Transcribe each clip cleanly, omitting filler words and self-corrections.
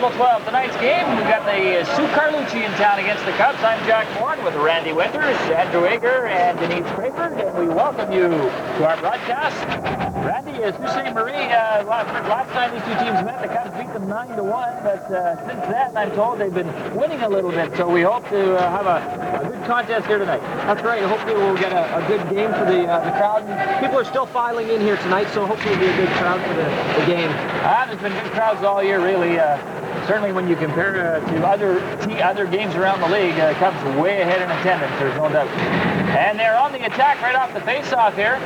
Level 12, tonight's game, we've got the Sault Carlucci in town against the Cubs. I'm Jack Bourne with Randy Winters, Andrew Ager, and Denise Crayford, and we welcome you to our broadcast. Randy, Sault Ste. Marie, last time these two teams met, the Cubs beat them 9-1, but since then, I'm told they've been winning a little bit, so we hope to have a good contest here tonight. That's right. Hopefully we'll get a good game for the crowd. People are still filing in here tonight, so hopefully it'll be a good crowd for the game. There's been good crowds all year, really. Certainly when you compare to other games around the league, Cubs way ahead in attendance, there's no doubt. And they're on the attack right off the face-off here,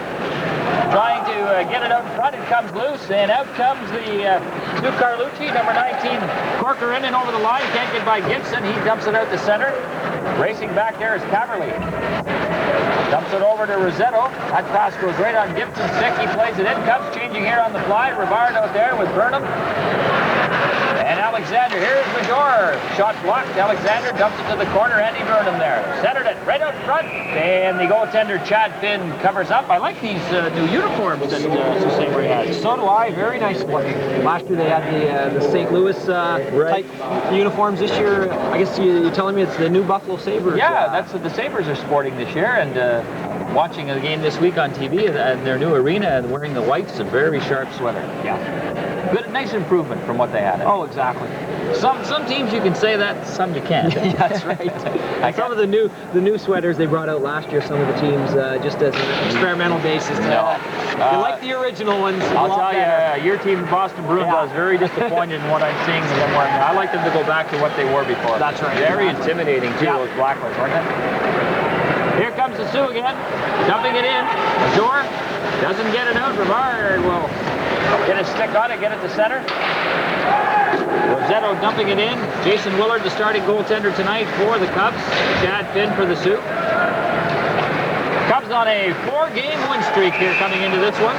trying to get it out in front. It comes loose, and out comes the Sault Carlucci, number 19, Corker in and over the line. Can't get by Gibson. He dumps it out to center. Racing back there is Caverly. Dumps it over to Rosetto. That pass goes right on Gibson's stick. He plays it in. Cubs changing here on the fly. Rivard out there with Burnham. And Alexander, here's Major. Shot blocked. Alexander dumps it to the corner. Andy Burnham there. Centered it right out front. And the goaltender, Chad Finn, covers up. I like these new uniforms that Sault Ste. Marie has. So do I. Very nice looking. Last year they had the St. Louis type uniforms. This year, I guess you're telling me it's the new Buffalo Sabres. Yeah, that's what the Sabres are sporting this year. And watching a game this week on TV in their new arena and wearing the whites, a very sharp sweater. Yeah. Good, nice improvement from what they had. Oh, exactly. Some teams you can say that, some you can't. Yeah, that's right. Some of the new sweaters they brought out last year, some of the teams just as an experimental basis. No. You like the original ones. I'll tell you, your team, Boston Bruins, I was very disappointed in what I'm seeing them wearing. I like them to go back to what they were before. That's right. Very intimidating too, those black ones, weren't they? Here comes the Sioux again, dumping it in. Major doesn't get it out. Rivard will get a stick on it, get it to center. Rosetto dumping it in. Jason Willard, the starting goaltender tonight for the Cubs. Chad Finn for the Sioux. Cubs on a 4-game win streak here coming into this one.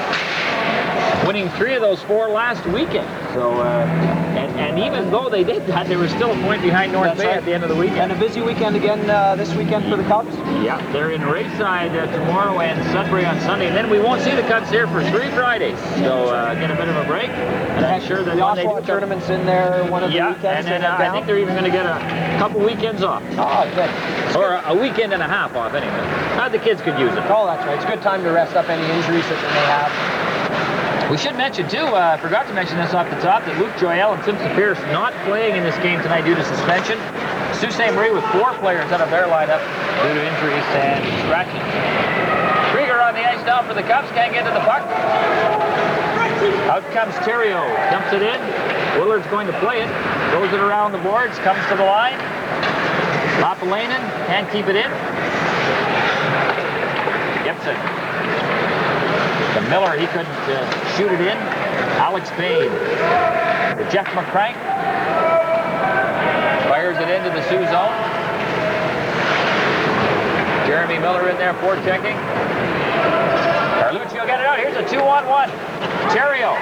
Winning 3 of those 4 last weekend. So, and even though they did that, they were still a point behind North Bay at the end of the weekend. And a busy weekend again this weekend for the Cubs. Yeah, they're in Rayside tomorrow and Sudbury on Sunday. And then we won't see the Cubs here for 3 Fridays. So get a bit of a break. And I'm sure that the Oshawa tournament's in there one of the weekends. And then I think they're even going to get a couple weekends off. Oh, good. Or a weekend and a half off anyway. The kids could use it. Oh, that's right. It's a good time to rest up any injuries that they may have. We should mention, too, I forgot to mention this off the top, that Luke Joyelle and Simpson Pierce not playing in this game tonight due to suspension. Sault Ste. Marie with 4 players out of their lineup due to injuries and scratching. Krieger on the ice now for the Cubs, can't get to the puck. Out comes Theriault, dumps it in. Willard's going to play it, throws it around the boards, comes to the line. Lapalainen can't keep it in. Gibson. To Miller, he couldn't shoot it in. Alex Payne to Jeff McCrank. Fires it into the Sioux zone. Jeremy Miller in there forechecking. Carlucci will get it out. Here's a 2-on-1. Theriault.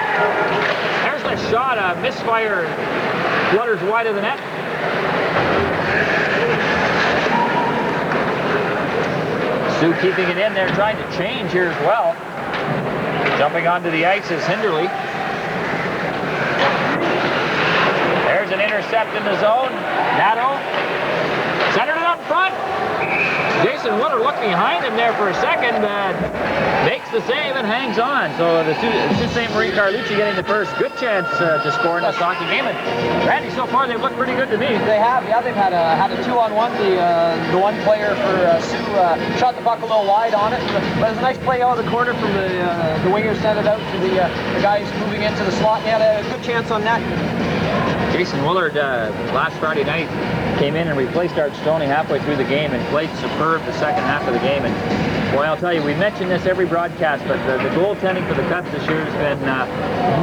There's the shot. A misfire. Flutters wide of the net. Sioux keeping it in there, trying to change here as well. Jumping onto the ice is Hinderly. There's an intercept in the zone. Nadeau centered it up front. Jason Willard looked behind him there for a second, makes the save and hangs on. So the Sault Ste. Marie Carlucci getting the first good chance to score in this hockey game. And Randy, so far they've looked pretty good to me. They have, yeah. They've had a 2-on-1. The one player for Sioux shot the puck a little wide on it, but it was a nice play out of the corner from the winger, sent it out to the guys moving into the slot. And had a good chance on that. Jason Willard last Friday night came in and replaced Art Stoney halfway through the game and played superb the second half of the game. And boy, I'll tell you, we mention this every broadcast, but the goaltending for the Cubs this year has been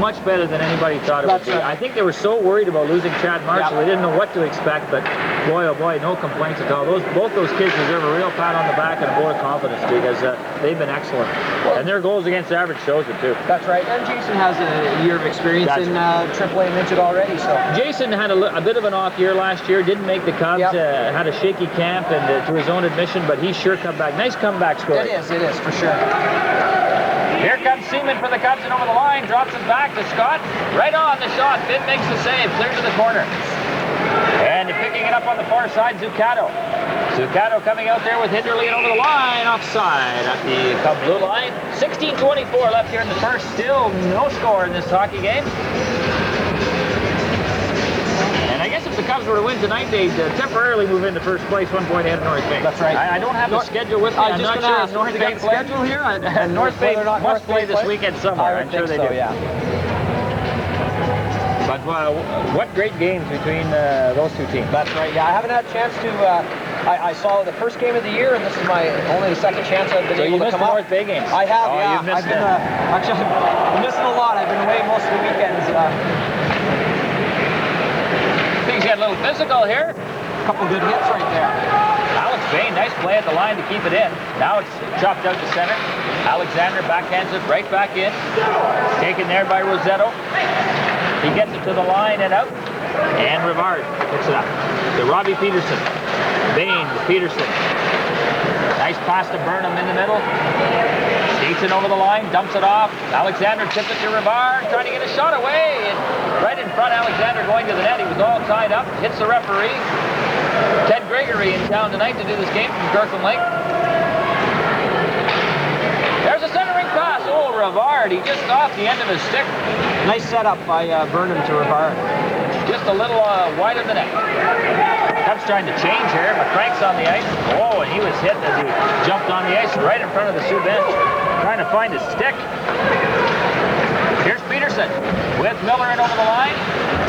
much better than anybody thought it would be. I think they were so worried about losing Chad Marshall, they didn't know what to expect, but boy, oh boy, no complaints at all. Both those kids deserve a real pat on the back and a vote of confidence because they've been excellent. And their goals against average shows it too. That's right, and Jason has a year of experience in AAA midget already. So Jason had a bit of an off year last year, didn't make the Cubs, had a shaky camp and to his own admission, but he sure come back. Nice comeback story. It is for sure. Here comes Seaman for the Cubs and over the line. Drops it back to Scott. Right on the shot. Finn makes the save. Clear to the corner. And picking it up on the far side, Zuccato. Zuccato coming out there with Hinderly and over the line. Offside at the Cub blue line. 16:24 left here in the first. Still no score in this hockey game. I guess if the Cubs were to win tonight, they'd temporarily move into first place, 1 point ahead of North Bay. That's right. I don't have the schedule with me. I'm not sure if North Bay schedule here. And North Bay must play this weekend somewhere. I'm sure they do. Yeah. But what great games between those two teams. That's right. Yeah, I haven't had a chance to. I saw the first game of the year, and this is my only the second chance I've been able to come up. So you missed the North Bay games? I have. Oh, yeah. You've missed Actually, I'm missing a lot. I've been away most of the weekends. Things get a little physical here. A couple good hits right there. Alex Bain, nice play at the line to keep it in. Now it's chopped out to center. Alexander backhands it right back in. Taken there by Rosetto. He gets it to the line and out. And Rivard picks it up to Robbie Peterson. Bain to Peterson. Nice pass to Burnham in the middle. Sneaks over the line, dumps it off. Alexander tips it to Rivard, trying to get a shot away. And right in front, Alexander going to the net. He was all tied up, hits the referee. Ted Gregory in town tonight to do this game from Kirkland Lake. There's a centering pass. Oh, Rivard, he just off the end of his stick. Nice setup by Burnham to Rivard. Just a little wide of the net. Cubs trying to change here. McCrank's on the ice. Oh, and he was hit as he jumped on the ice right in front of the Sioux bench. Trying to find his stick. Here's Peterson with Miller in over the line.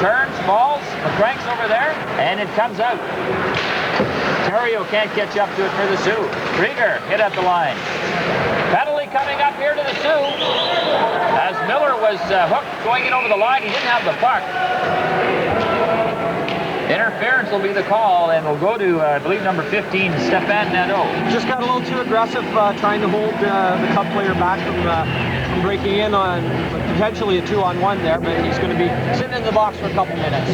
Turns, falls. McCrank's over there, and it comes out. Terrio can't catch up to it for the Sioux. Krieger hit at the line. Penalty coming up here to the Sioux. As Miller was hooked going in over the line, he didn't have the puck. Interference will be the call, and we'll go to, I believe, number 15, Stefan Nadeau. Just got a little too aggressive trying to hold the Cub player back from breaking in on potentially a 2-on-1 there, but he's going to be sitting in the box for a couple minutes.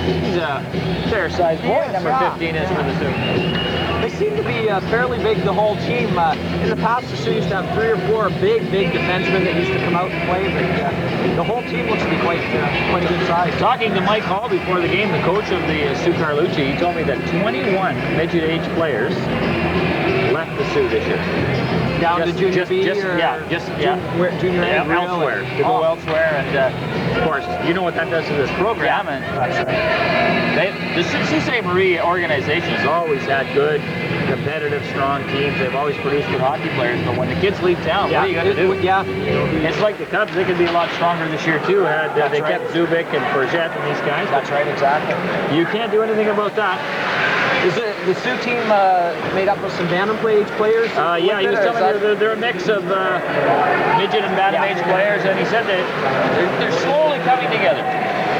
He's a fair-sized boy, number 15 is for the Sioux. They seem to be fairly big, the whole team. In the past, the Sioux used to have 3 or 4 big defensemen that used to come out and play, but the whole team looks to be quite a good size. Talking to Mike Hall before the game, the coach of the Sioux Carlucci, he told me that 21 midget-age players left the Sioux this year. Down to junior B junior A, elsewhere, to go elsewhere, and of course, you know what that does to this program. Yeah, and that's right. The Sault Ste. Marie organization has always had good, competitive, strong teams. They've always produced good hockey players, but when the kids leave town, what are you going to do? Yeah. It's like the Cubs, they could be a lot stronger this year, too, had they kept Zubik and Forget and these guys. That's right, exactly. You can't do anything about that. Is the Sioux team made up of some bantam-age players? Yeah, he was telling me they're a mix of midget and bantam-age players, and he said that they're slowly coming together.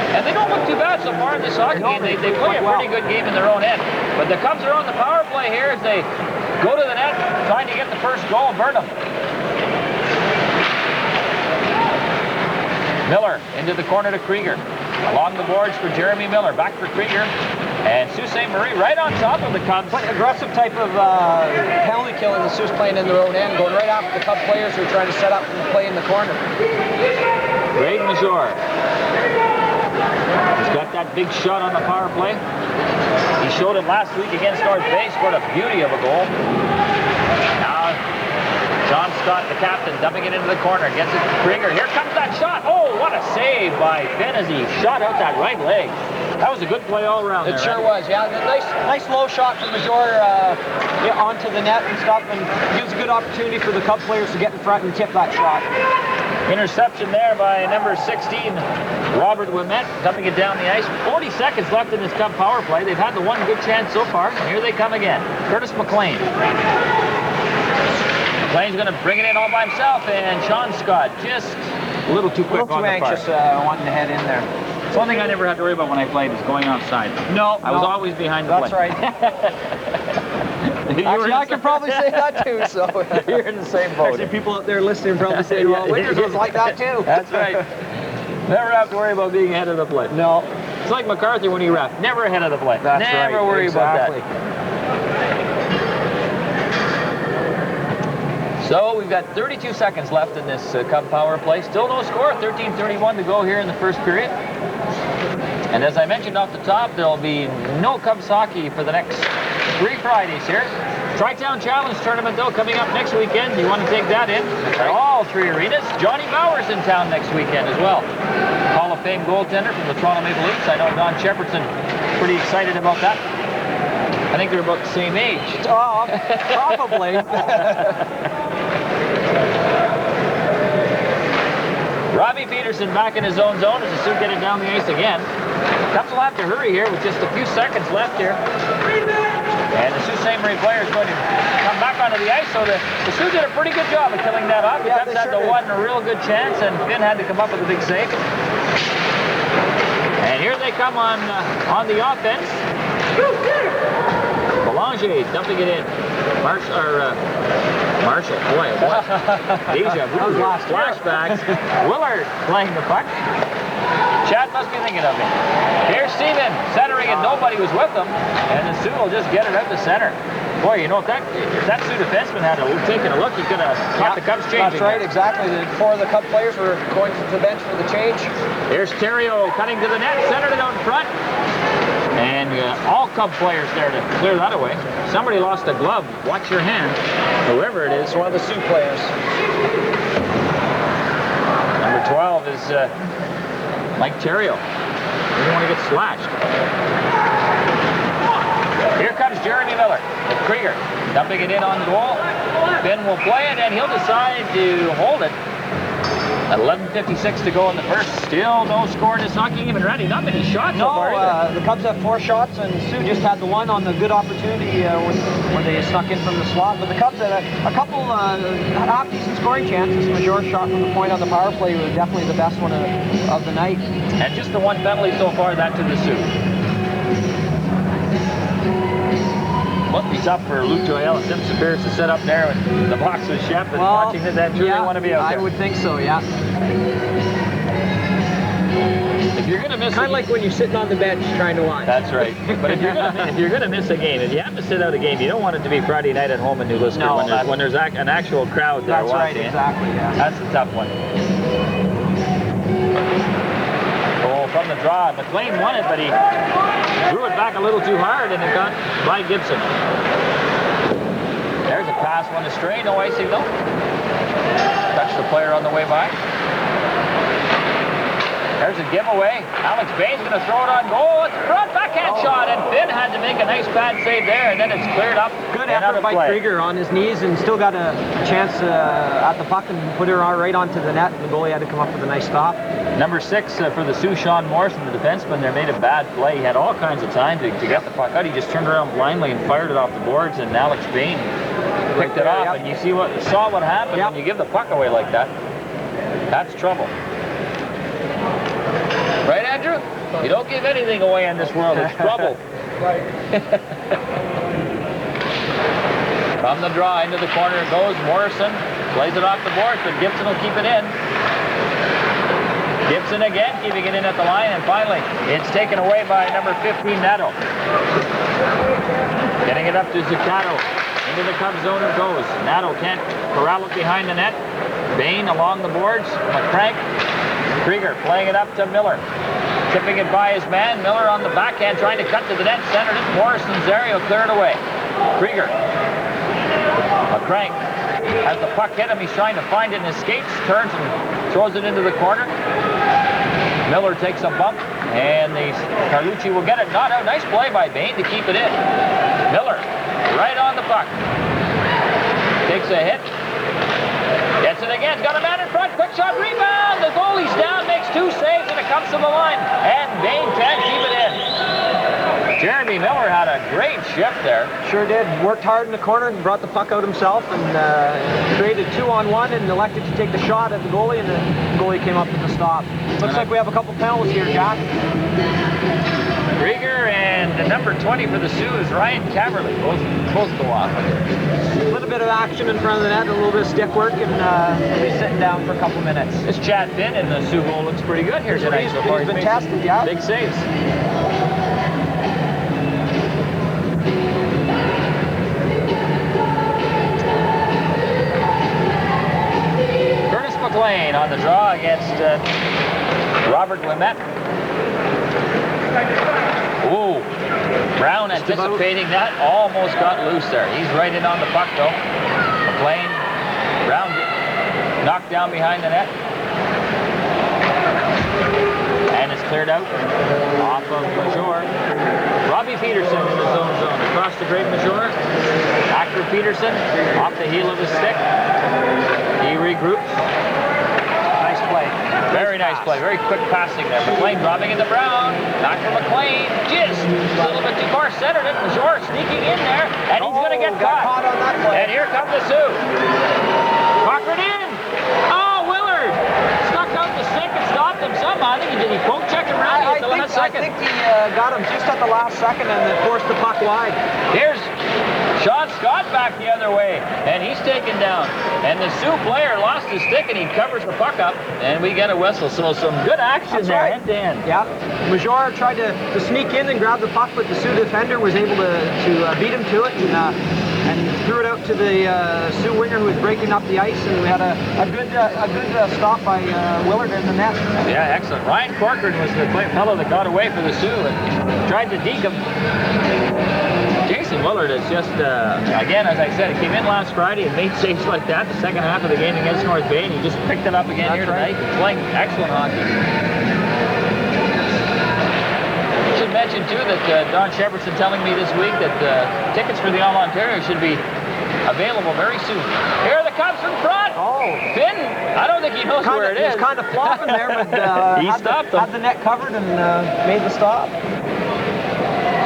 And they don't look too bad so far in this hockey game. They play a pretty good game in their own end. But the Cubs are on the power play here as they go to the net, trying to get the first goal. Burnham. Miller into the corner to Krieger. Along the boards for Jeremy Miller. Back for Krieger. And Sault Ste. Marie right on top of the Cubs. Quite aggressive type of penalty killing the Sioux playing in their own end, going right after the Cub players who are trying to set up and play in the corner. Greg Major. He's got that big shot on the power play. He showed it last week against North Bay, scored a beauty of a goal. Now, John Scott, the captain, dumping it into the corner, gets it to Krieger. Here comes that shot. Oh, what a save by Finn as he shot out that right leg. That was a good play all around. It sure was, yeah. Nice low shot from Major onto the net and stuff, and gives a good opportunity for the Cub players to get in front and tip that shot. Interception there by number 16, Robert Ouimet, dumping it down the ice. 40 seconds left in this Cub power play. They've had the one good chance so far. Here they come again. Curtis McLean. McLean's going to bring it in all by himself, and Sean Scott just a little too quick on the part. Anxious wanting to head in there. It's one thing I never had to worry about when I played is going offside. I was always behind the play. That's right. Actually, I can probably say that too, so. You're in the same boat. Actually, people out there listening probably say, well, Winters was like that too. That's right. Never have to worry about being ahead of the play. No. It's like MacArthur when he reffed. Never ahead of the play. That's right. Never worry about that. So we've got 32 seconds left in this Cub power play. Still no score, 13:31 to go here in the first period. And as I mentioned off the top, there'll be no Cubs hockey for the next 3 Fridays here. Tri-Town Challenge Tournament, though, coming up next weekend. You want to take that in? At all 3 arenas. Johnny Bauer's in town next weekend as well. Hall of Fame goaltender from the Toronto Maple Leafs. I know Don Shepardson pretty excited about that. I think they're about the same age. Oh, probably. Robbie Peterson back in his own zone as the Sioux get it down the ice again. Cubs will have to hurry here with just a few seconds left here. And the Sault Ste. Marie player is going to come back onto the ice, so the Sioux did a pretty good job of killing that off. The Cubs had the one real good chance, and Finn had to come up with a big save. And here they come on the offense. Belanger dumping it in. Marshall, boy, what? Deja vu, flashbacks. Willard playing the puck. Chad must be thinking of it. Here's Seaman centering, and nobody was with him. And the Sioux will just get it out to center. Boy, you know, if that Sioux defenseman had taken a look, he could have caught the Cubs changing. That's right, exactly. The 4 of the Cub players were going to the bench for the change. Here's Terrio cutting to the net, centered it out in front. And all Cub players there to clear that away. Somebody lost a glove. Watch your hand. Whoever it is. It's one of the Sioux players. Number 12 is Mike Terrio. He didn't want to get slashed. Here comes Jeremy Miller with Krieger. Dumping it in on goal. Finn will play it, and he'll decide to hold it. At 11:56 to go in the first. Still no score in this hockey game, and Randy, not many shots so far either. The Cubs have 4 shots, and Sioux just had the one on the good opportunity when they snuck in from the slot. But the Cubs had a couple half-decent scoring chances. Major's shot from the point on the power play was definitely the best one of the night. And just the one penalty so far, that to the Sioux. Must be tough for Luke Joyelle and Tim Sabirs to sit up there with the box with Shep and watching it. That truly want to be out there. I would think so, yeah. If you're going to miss, kind of like when you're sitting on the bench trying to watch. That's right. But if you're going to miss a game, if you have to sit out a game, you don't want it to be Friday night at home in New Liskeard when there's an actual crowd there watching. That's right, exactly. Yeah. That's a tough one. From the draw, McLean won it, but he threw it back a little too hard, and it got by Gibson. There's a pass, one astray, no icing though. Touched the player on the way by. There's a giveaway. Alex Bain's going to throw it on goal. It's a front backhand shot, and Finn had to make a nice pad save there, and then it's cleared up. Good effort by Krieger on his knees, and still got a chance at the puck and put her right onto the net, and the goalie had to come up with a nice stop. Number 6 for the Sioux, Sean Morrison, the defenseman there, made a bad play. He had all kinds of time to get the puck out. He just turned around blindly and fired it off the boards, and Alex Bain picked it off. And you saw what happened when you give the puck away like that. That's trouble. Right, Andrew? You don't give anything away in this world. It's trouble. From the draw into the corner it goes. Morrison plays it off the boards, but Gibson will keep it in. Gibson again, keeping it in at the line, and finally, it's taken away by number 15, Nato. Getting it up to Zuccato. Into the Cubs zone it goes. Nato can't corral it behind the net. Bain along the boards. McCrank. Krieger playing it up to Miller. Tipping it by his man. Miller on the backhand trying to cut to the net. Centered it. Morrison's there. He'll clear it away. Krieger. McCrank has the puck hit him. He's trying to find it in his skates. Turns and throws it into the corner. Miller takes a bump, and Carlucci will get it. Not out. Nice play by Bain to keep it in. Miller right on the puck. Takes a hit. Gets it again. Got a man in front. Quick shot. Rebound. The goalie's down. Makes 2 saves, and it comes to the line. And Bain can't keep it in. Jeremy Miller had a great shift there. Sure did. Worked hard in the corner and brought the puck out himself, and created 2-on-1 and elected to take the shot at the goalie, and the goalie came up with the stop. Looks like we have a couple penalties here, Jack. Krieger, and the number 20 for the Sioux is Ryan Caverly. Both go off. A little bit of action in front of the net, a little bit of stick work, and he'll be sitting down for a couple minutes. This Chad Finn in the Sioux goal looks pretty good here tonight so far. He's been tested, yeah. Big saves. McLean on the draw against Robert Ouimet. Ooh, Brown anticipating that, almost got loose there. He's right in on the puck though. McLean, Brown knocked down behind the net. And it's cleared out off of Major. Robbie Peterson in his own zone. Across the great Major. Back for Peterson. Off the heel of his stick. He regroups. Nice play. Very nice play. Very quick passing there. McLean dropping into Brown. Back for McLean. Just a little bit too far. Centered it. Major sneaking in there. And he's going to get caught. On that play. And here comes the Sioux. Puckered in. Oh, Willard. Stuck out the stick and stopped him somehow. I think he poke checked around at the last second. I think he got him just at the last second and then forced the puck wide. Here's Sean Scott back the other way, and he's taken down. And the Sioux player lost his stick, and he covers the puck up, and we get a whistle. So some good action there, right. end to end. Yeah, Major tried to sneak in and grab the puck, but the Sioux defender was able to beat him to it and threw it out to the Sioux winger who was breaking up the ice, and we had a good stop by Willard in the net. Yeah, excellent. Ryan Corcoran was the fellow that got away for the Sioux and tried to deke him. Jason Willard is just, again, as I said, he came in last Friday and made saves like that the second half of the game against North Bay, and he just picked it up again here tonight. He's playing excellent hockey. I should mention, too, that Don Shepardson telling me this week that tickets for the All-Ontario should be available very soon. Here are the Cubs in front. Oh. Finn, I don't think he knows where it is. He's kind of flopping there, but he stopped him. had the net covered and made the stop.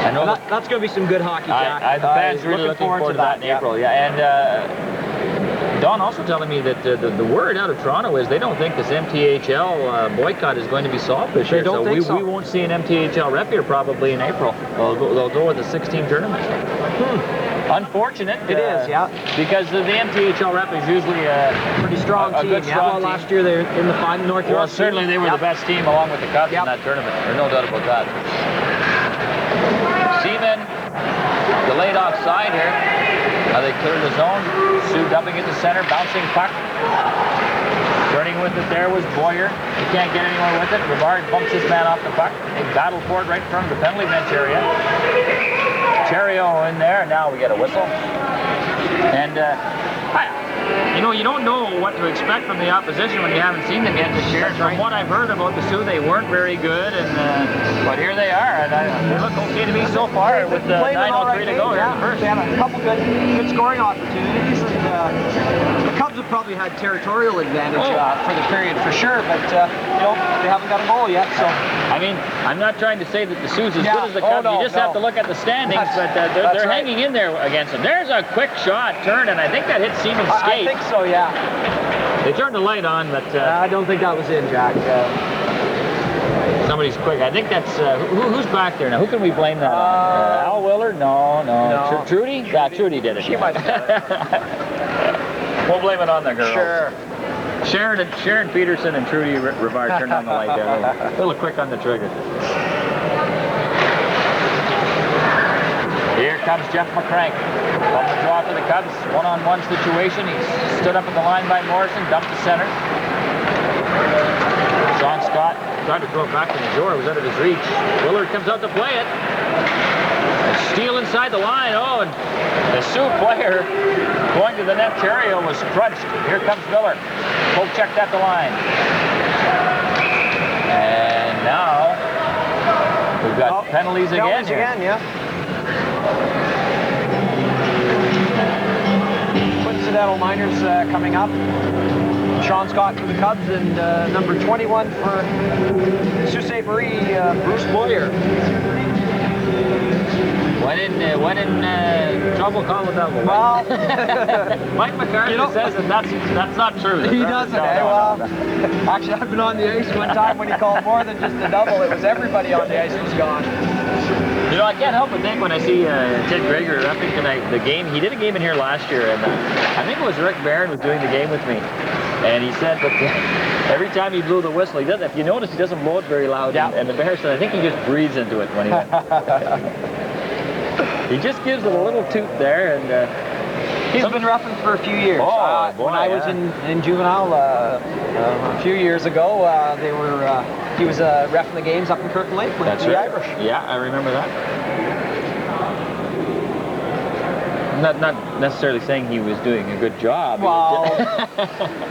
I know that's going to be some good hockey, Jack. The fans really looking forward to that in April. Yeah, and Don also telling me that the word out of Toronto is they don't think this MTHL boycott is going to be solved this year. So we won't see an MTHL rep here probably in April. They'll go with the 16 tournament. Unfortunate. It is, yeah. Because the MTHL rep is usually a pretty strong team. Good strong team. Last year they were in the final North York. Well, certainly they were the best team along with the Cubs in that tournament. There's no doubt about that. Seaman delayed offside here. Now they cleared the zone. Sioux dumping it to center, bouncing puck. Turning with it there was Boyer. He can't get anywhere with it. Rivard bumps his man off the puck. They battle for it right in front of the penalty bench area. Terrio in there. Now we get a whistle. And you don't know what to expect from the opposition when you haven't seen them yet this year. From what I've heard about the Sioux, they weren't very good, but here they are, and they look okay to me so far with 9:03 to go here in the first. They had a couple good scoring opportunities, and the Cubs have probably had territorial advantage for the period for sure, but they haven't got a goal yet. So I mean, I'm not trying to say that the Sioux's as good as the Cubs. You just have to look at the standings, but they're hanging in there against them. There's a quick shot, turn, and I think that hit Seaman's skate. I think so, yeah. They turned the light on, but I don't think that was in, Jack. Somebody's quick. I think that's who's back there now. Who can we blame that on? Al Willard? No. Trudy? Yeah, Trudy did it. She might have done it. We'll blame it on the girls. Sure. Sharon Peterson and Trudy Rivard turned on the light there. A little quick on the trigger. Here comes Jeff McCrank. On the draw for the Cubs. One-on-one situation. He stood up at the line by Morrison, dumped to center. Sean Scott tried to throw it back to Major. It was out of his reach. Willard comes out to play it. Steal inside the line. Oh, and the Sioux player going to the net. Terrio was crunched. Here comes Miller. Poke checked at the line. And now we've got penalties again. Coincidental minors coming up. Sean Scott for the Cubs and number 21 for Sault Ste. Marie, Bruce Boyer. When in trouble, call the devil. Well, Mike McCarthy says that that's not true. He doesn't. Actually, I've been on the ice one time when he called more than just a double. It was everybody on the ice who's gone. I can't help but think when I see Ted Greger repping tonight the game. He did a game in here last year, and I think it was Rick Barron was doing the game with me. And he said that every time he blew the whistle, he doesn't. If you notice, he doesn't blow it very loud. Yeah. And the Bear said, I think he just breathes into it when he. He just gives it a little toot there, and He's been roughing for a few years. Oh, boy, when I was in juvenile a few years ago, he was reffing the games up in Kirkland Lake with the Irish. Yeah, I remember that. Not necessarily saying he was doing a good job. Well,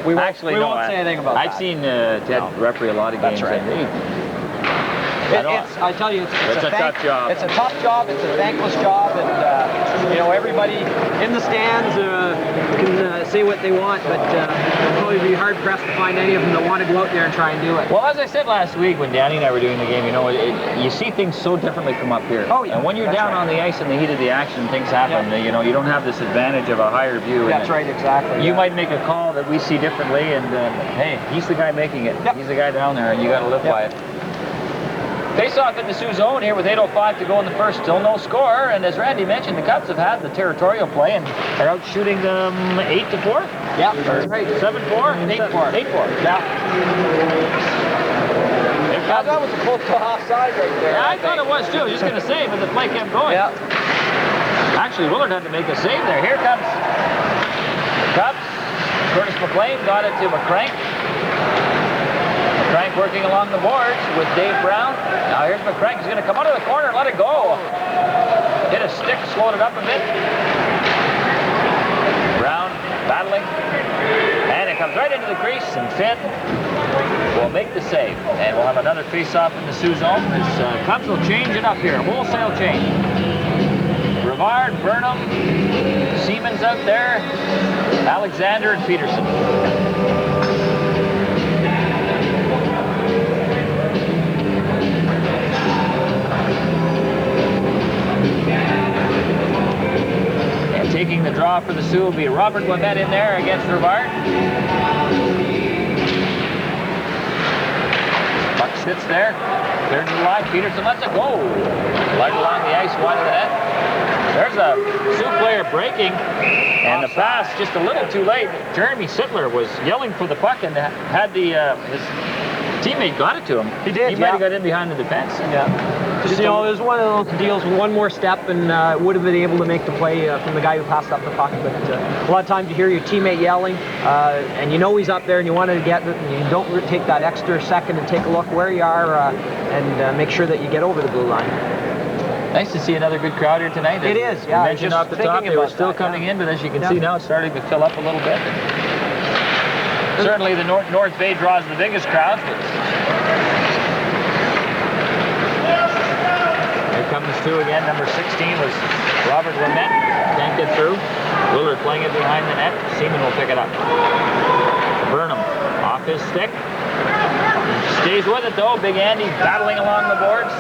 we won't say anything about that. I've seen Ted referee a lot of games. That's right. I tell you, it's a tough job. It's a tough job. It's a thankless job, and everybody in the stands can say what they want, but it'll probably be hard pressed to find any of them that want to go out there and try and do it. Well, as I said last week when Danny and I were doing the game, you see things so differently from up here. Oh yeah. And when you're down on the ice in the heat of the action, things happen. Yeah. You don't have this advantage of a higher view. That's right, exactly. You might make a call that we see differently, and hey, he's the guy making it. Yep. He's the guy down there, and you got to live by it. Face-off in the Sioux zone here with 8:05 to go in the first. Still no score, and as Randy mentioned, the Cubs have had the territorial play and are out shooting them 8-4. Yeah, that's right. 7-4, 8-4. 8-4. Yeah. That was a close to offside right there. Yeah, I thought it was too. I was just going to say, but the play kept going. Yeah. Actually, Willard had to make a save there. Here comes the Cubs. Curtis McLean got it to McCrank. McCrank working along the boards with Dave Brown. Now here's McCrank. He's going to come out of the corner and let it go. Hit a stick, slowed it up a bit. Brown battling. And it comes right into the crease, and Finn will make the save. And we'll have another face-off in the Sioux zone. As Cubs will change it up here. Wholesale change. Rivard, Burnham, Siemens out there, Alexander and Peterson. And taking the draw for the Sioux will be Robert Ouimet in there against Rivard. Puck sits there, cleared to the line. Peterson lets it go. Right along the ice, wide of the net. There's a Sioux player breaking, and the pass just a little too late. Jeremy Sittler was yelling for the puck, and had his teammate got it to him. He did. He might have got in behind the defense. Yeah. Just it was one of those deals with one more step, and would have been able to make the play from the guy who passed up the puck. But a lot of times you hear your teammate yelling, and he's up there, and you wanted to get it, and you don't take that extra second and take a look where you are, and make sure that you get over the blue line. Nice to see another good crowd here tonight. It is, yeah. You mentioned off the top they were still coming in, but as you can see now, it's starting to fill up a little bit. Certainly the North Bay draws the biggest crowds. But here comes two again. Number 16 was Robert Ouimet. Can't get through. Willard playing it behind the net. Seaman will pick it up. Burnham off his stick. Stays with it though. Big Andy battling along the boards.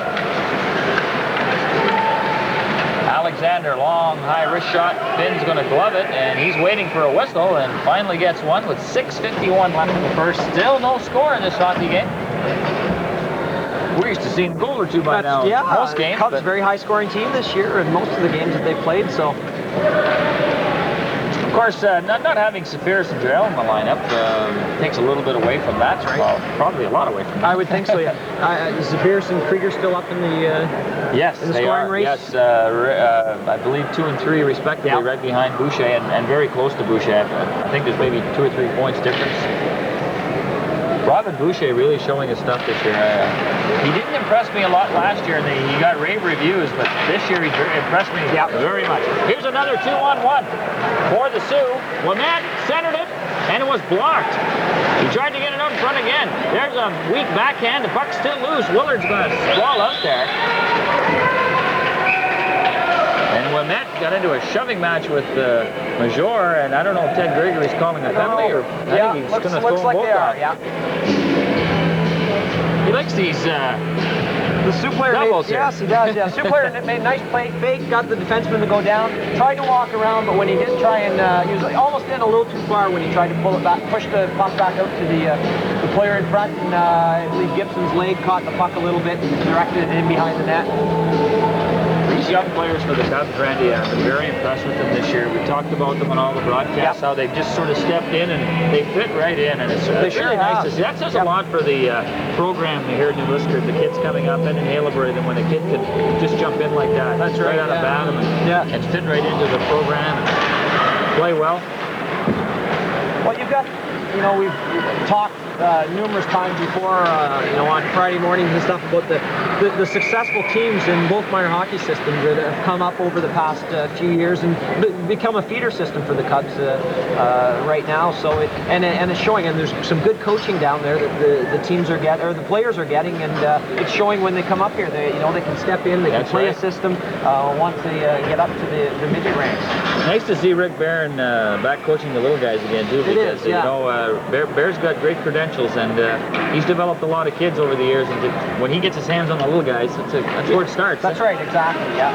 Alexander, long, high wrist shot. Finn's going to glove it, and he's waiting for a whistle, and finally gets one with 6:51 left in the first. Still no score in this hockey game. We're used to seeing a goal or two by now. Yeah, most games. Cubs very high-scoring team this year, and most of the games that they've played. So, of course, not having Safiris and Jarrell in the lineup takes a little bit away from that. Right. Well, probably a lot away from that. I would think so. Yeah. Safiris and Krieger still up in the yes, in the they scoring are. race. Yes, I believe 2 and 3 respectively, right behind Boucher and very close to Boucher. I think there's maybe 2 or 3 points difference. Robin Boucher really showing his stuff this year. He didn't impress me a lot last year, and he got rave reviews, but this year he impressed me very much. Here's another 2-on-1 for the Sioux. Ouimet centered it, and it was blocked. He tried to get it out in front again. There's a weak backhand. The puck's still loose. Willard's going to sprawl out there. And Ouimet got into a shoving match with Major, and I don't know if Ted Gregory's calling a penalty, or I think he's going to throw them both out. Yeah. He likes these the Sioux player doubles here. Yes, he does. Yeah, Sioux player made a nice play, fake, got the defenseman to go down, tried to walk around, but when he did try and he was almost in a little too far when he tried to pull it back, push the puck back out to the player in front, and I believe Gibson's leg caught the puck a little bit and directed it in behind the net. These young players for the Cubs, Randy, I've been very impressed with them this year. We talked about them on all the broadcasts, how they've just sort of stepped in and they fit right in, and it's really nice to see. That says a lot for the program here in New Liskeard, the kids coming up in Haileybury, than when a kid can just jump in like that. That's right out of Bantam and fit right into the program. play well? Well, you've got, you know, we've talked numerous times before, you know, on Friday mornings and stuff about the successful teams in both minor hockey systems that have come up over the past few years and become a feeder system for the Cubs right now. So it's showing, and there's some good coaching down there that the teams are getting, or the players are getting, and it's showing when they come up here. They, you know, they can step in, they can play a system once they get up to the midget ranks. Nice to see Rick Barron back coaching the little guys again too, because you know Bear's got great credentials, and he's developed a lot of kids over the years. And when he gets his hands on the little guys, that's where it starts. That's right, exactly. Yeah.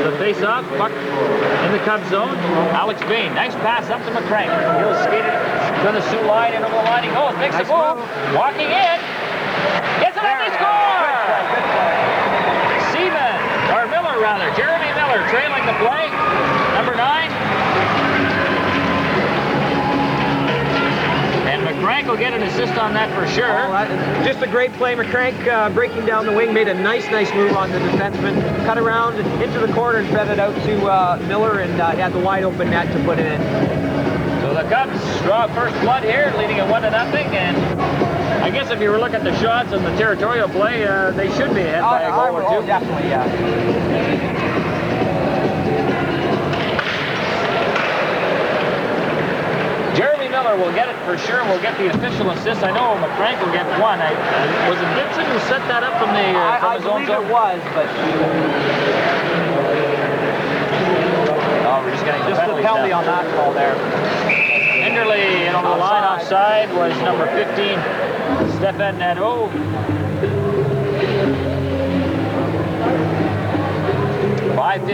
The face-off, puck in the Cubs zone. Alex Bain, nice pass up to McCrank. He'll skate it to the Sioux line, and over the line he goes. Makes a move, walking in, gets it up, he scores! Seaman, or Miller rather, Jeremy Miller trailing the play, number 9. And McCrank will get an assist on that for sure. Just a great play. McCrank breaking down the wing, made a nice move on the defenseman, cut around into the corner and fed it out to Miller, and he had the wide open net to put it in. So the Cubs draw first blood here, leading at 1-0, and I guess if you were looking at the shots and the territorial play, they should be ahead by a goal or two. Oh, definitely, yeah. Jeremy Miller will get it for sure. Will get the official assist. I know McCrank will get one. Was it Gibson who set that up from the I his own believe zone? it was, but we're just getting just the penalty on that call there. Enderley, and on the line offside was number 15, Stefan Nadeau.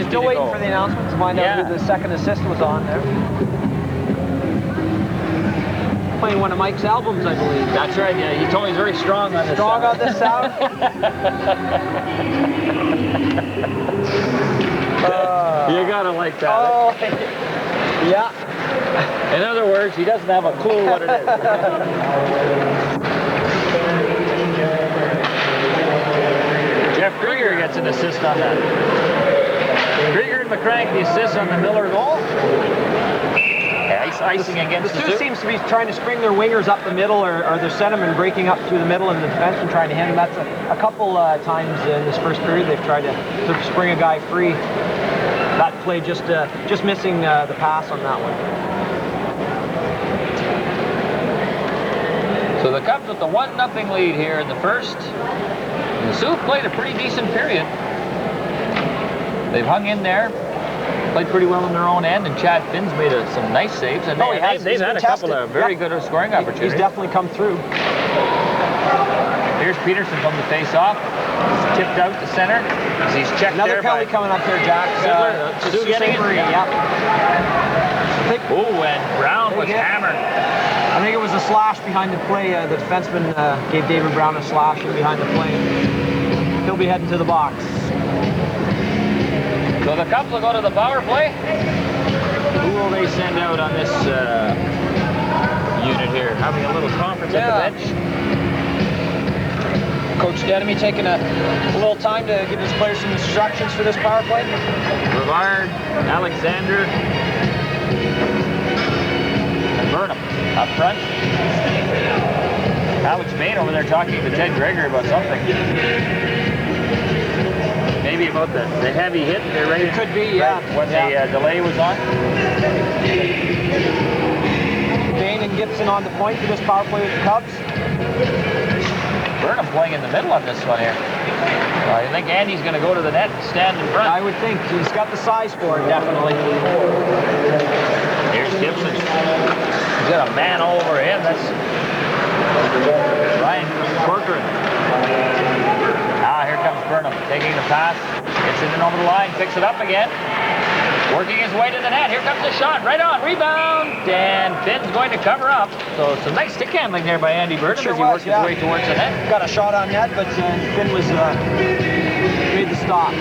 Still waiting for the announcement to find out who the second assist was on there. Playing one of Mike's albums, I believe. That's right, yeah. He told me he's very strong on this sound. Strong on this sound? You gotta like that. Oh, yeah. In other words, he doesn't have a clue what it is. Jeff Krieger gets an assist on that. Krieger and McCrank, the assist on the Miller goal. Icing against the Sioux seems to be trying to spring their wingers up the middle, or their centermen breaking up through the middle, and the defenseman trying to hit him. That's a couple times in this first period they've tried to spring a guy free. That play just missing the pass on that one. So the Cubs with the 1-0 lead here in the first. And the Sioux played a pretty decent period. They've hung in there. Played pretty well in their own end, and Chad Finn's made some nice saves, and they've had a couple of very good scoring opportunities. He's definitely come through. Here's Peterson from the face-off. Tipped out to center. He's checked Another there penalty coming up here, Jack. Sioux getting it. Yep. Oh, and Brown was hammered. I think it was a slash behind the play. The defenseman gave David Brown a slash in behind the play. He'll be heading to the box. So the Cubs will go to the power play. Who will they send out on this unit here? Having a little conference at the bench. Coach Denemy taking a little time to give his players some instructions for this power play. Brevard, Alexander, and Burnham up front. Alex Bain over there talking to Ted Gregory about something. Maybe about the heavy hit. They're ready. It could be, yeah. When the delay was on. Bain and Gibson on the point for this power play with the Cubs. Burnham playing in the middle on this one here. I think Andy's going to go to the net and stand in front. I would think. He's got the size for it, definitely. Here's Gibson. He's got a man all over him. That's Ryan Corcoran. Here comes Burnham, taking the pass, gets it in over the line, picks it up again, working his way to the net. Here comes the shot, right on, rebound, and Finn's going to cover up. So some nice stick handling there by Andy Burnham as he works his way towards the net. Got a shot on net, but Finn was made the stop.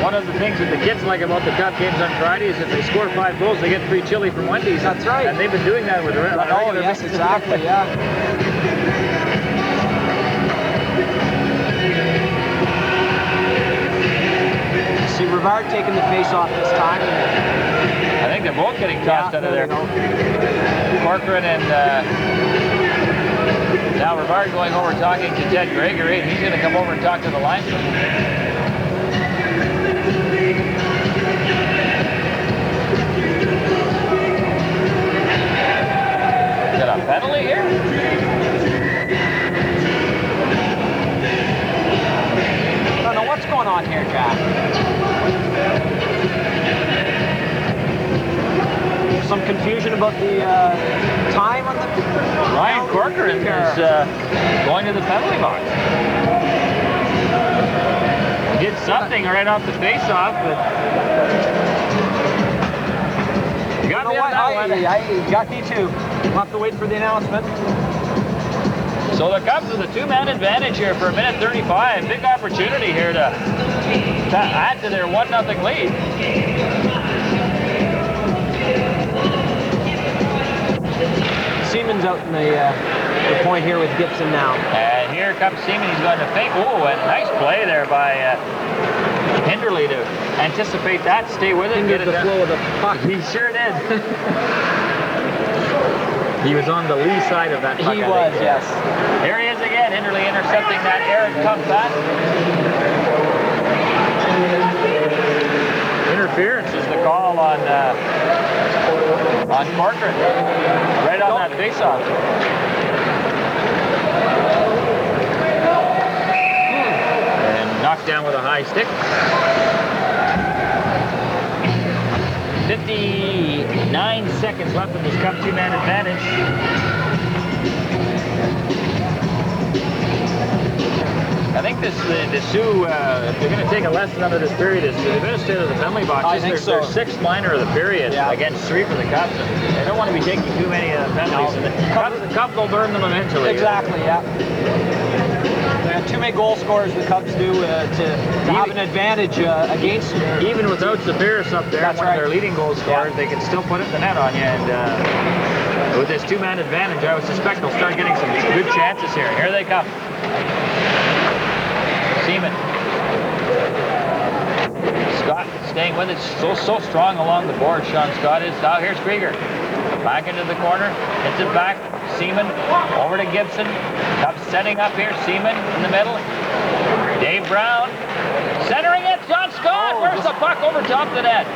One of the things that the kids like about the Cup games on Friday is if they score 5 goals, they get free chili from Wendy's. That's right. And they've been doing that with the regular. Oh, yes, exactly, yeah. See Rivard taking the face off this time. I think they're both getting tossed out of there. Corcoran and now Rivard going over talking to Ted Gregory. He's going to come over and talk to the linesman. Is it a penalty here? I don't know what's going on here, Jack. Some confusion about the time on the... Ryan Corcoran is going to the penalty box. He did something right off the face-off, but... You got me on that one. I got me too. We'll have to wait for the announcement. So the Cubs with a 2-man advantage here for 1:35. Big opportunity here to add to their 1-0 lead. Seaman's out in the point here with Gibson now. And here comes Seaman. He's going to fake. Oh, and nice play there by Hinderly to anticipate that, stay with it, Get the flow of the puck. He sure did. He was on the lee side of that puck. He was, yes. Here he is again. Hinderly intercepting that Aaron comeback. Interference is the call on Corcoran, right on that faceoff. And knocked down with a high stick. 59 seconds left in this Cup 2-man advantage. I think the Sioux, if they're going to take a lesson out of this period, is the administrator of the penalty box. I think so. Their 6th minor of the period against 3 for the Cubs. They don't want to be taking too many penalties. No. And the Cubs will burn them eventually. Exactly, yeah. They have too many goal scorers, the Cubs do, to have an advantage against you. Even without Zapiris up there, one of their leading goal scorers, they can still put it in the net on you. And with this 2-man advantage, I would suspect they'll start getting some good chances here. Here they come. Seaman. Scott staying with it, so strong along the board. Sean Scott is. Now here's Krieger. Back into the corner, hits it back. Seaman over to Gibson. Cubs setting up here. Seaman in the middle. Dave Brown centering it. John Scott. Where's the puck over top the net?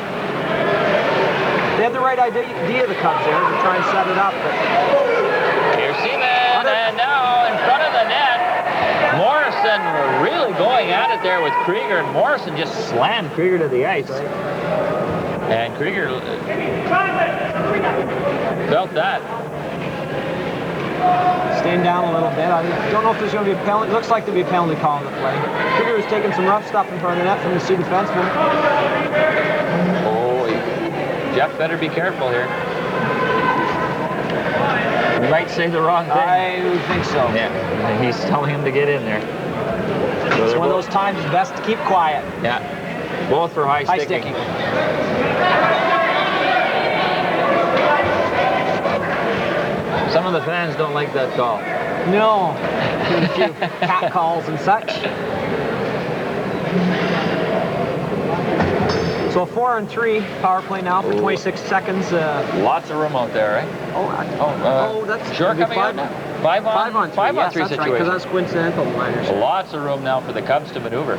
They had the right idea, the Cubs there, to try and set it up. Here's Seaman, and now in front of the net. Morrison really going at it there with Krieger, and Morrison just slammed Krieger to the ice. And Krieger felt that. Staying down a little bit. I don't know if there's going to be a penalty. It looks like there'll be a penalty call in the play. Krieger was taking some rough stuff in front of the net from the Sioux defenseman. Oh, Jeff better be careful here. He might say the wrong thing. I would think so. Yeah, he's telling him to get in there. So it's one of those times it's best to keep quiet. Yeah, both for high sticking. Some of the fans don't like that call. No, a few cat calls and such. So a 4-on-3 power play now for 26 seconds. Lots of room out there, right? That's sure coming out now. 5-on-3 situation. Because that's coincidental minors. Lots of room now for the Cubs to maneuver.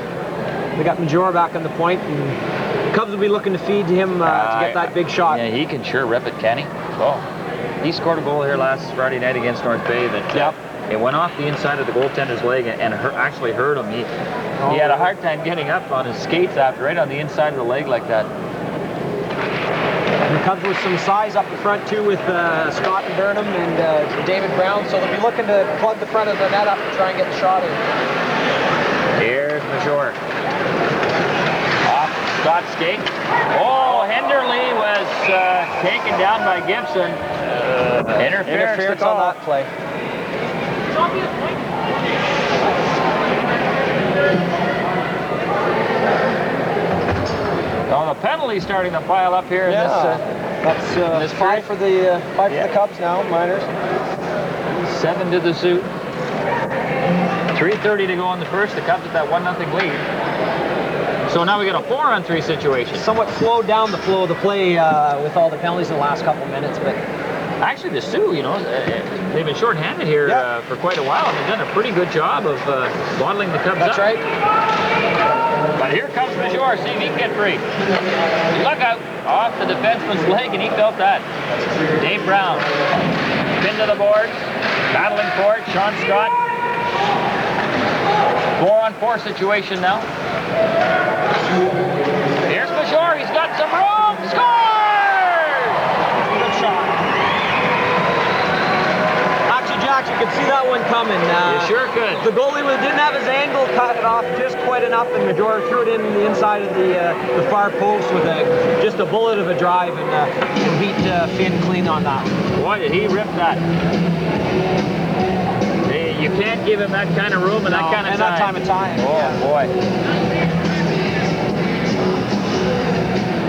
They got Major back on the point, and the Cubs will be looking to feed him to get that big shot. Yeah, he can sure rip it, can he? Oh, he scored a goal here last Friday night against North Bay that it went off the inside of the goaltender's leg and actually hurt him. He had a hard time getting up on his skates after, right on the inside of the leg like that. And the Cubs with some size up the front too, with Scott and Burnham and David Brown, so they'll be looking to plug the front of the net up and try and get the shot in. Here's Major. Off Scott's skate. Oh, Henderly was taken down by Gibson. Interference on that play. Oh, the penalty starting to pile up here. That's this five for the for the Cubs now, Miners. 7 to the Sioux. 3:30 to go in the first. The Cubs at that 1-0 lead. So now we got a 4-on-3 situation. Somewhat slowed down the flow of the play with all the penalties in the last couple minutes, but actually the Sioux, you know, they've been short-handed here for quite a while, and they've done a pretty good job of bottling the Cubs up. That's right. But here comes Major. See if he can get free. Look out. Off the defenseman's leg, and he felt that. Dave Brown. Pin to the boards. Battling for it. Sean Scott. 4-on-4 situation now. Here's Major. He's got some room. Scores! Good shot. Actually, Jack, you could see that one coming. You sure could. The goalie didn't have his angle cut it off just quite enough, and Major threw it in the inside of the far post with just a bullet of a drive, and beat Finn clean on that. Boy, did he rip that. You can't give him that kind of room and that kind of time. that time of time. Oh, boy.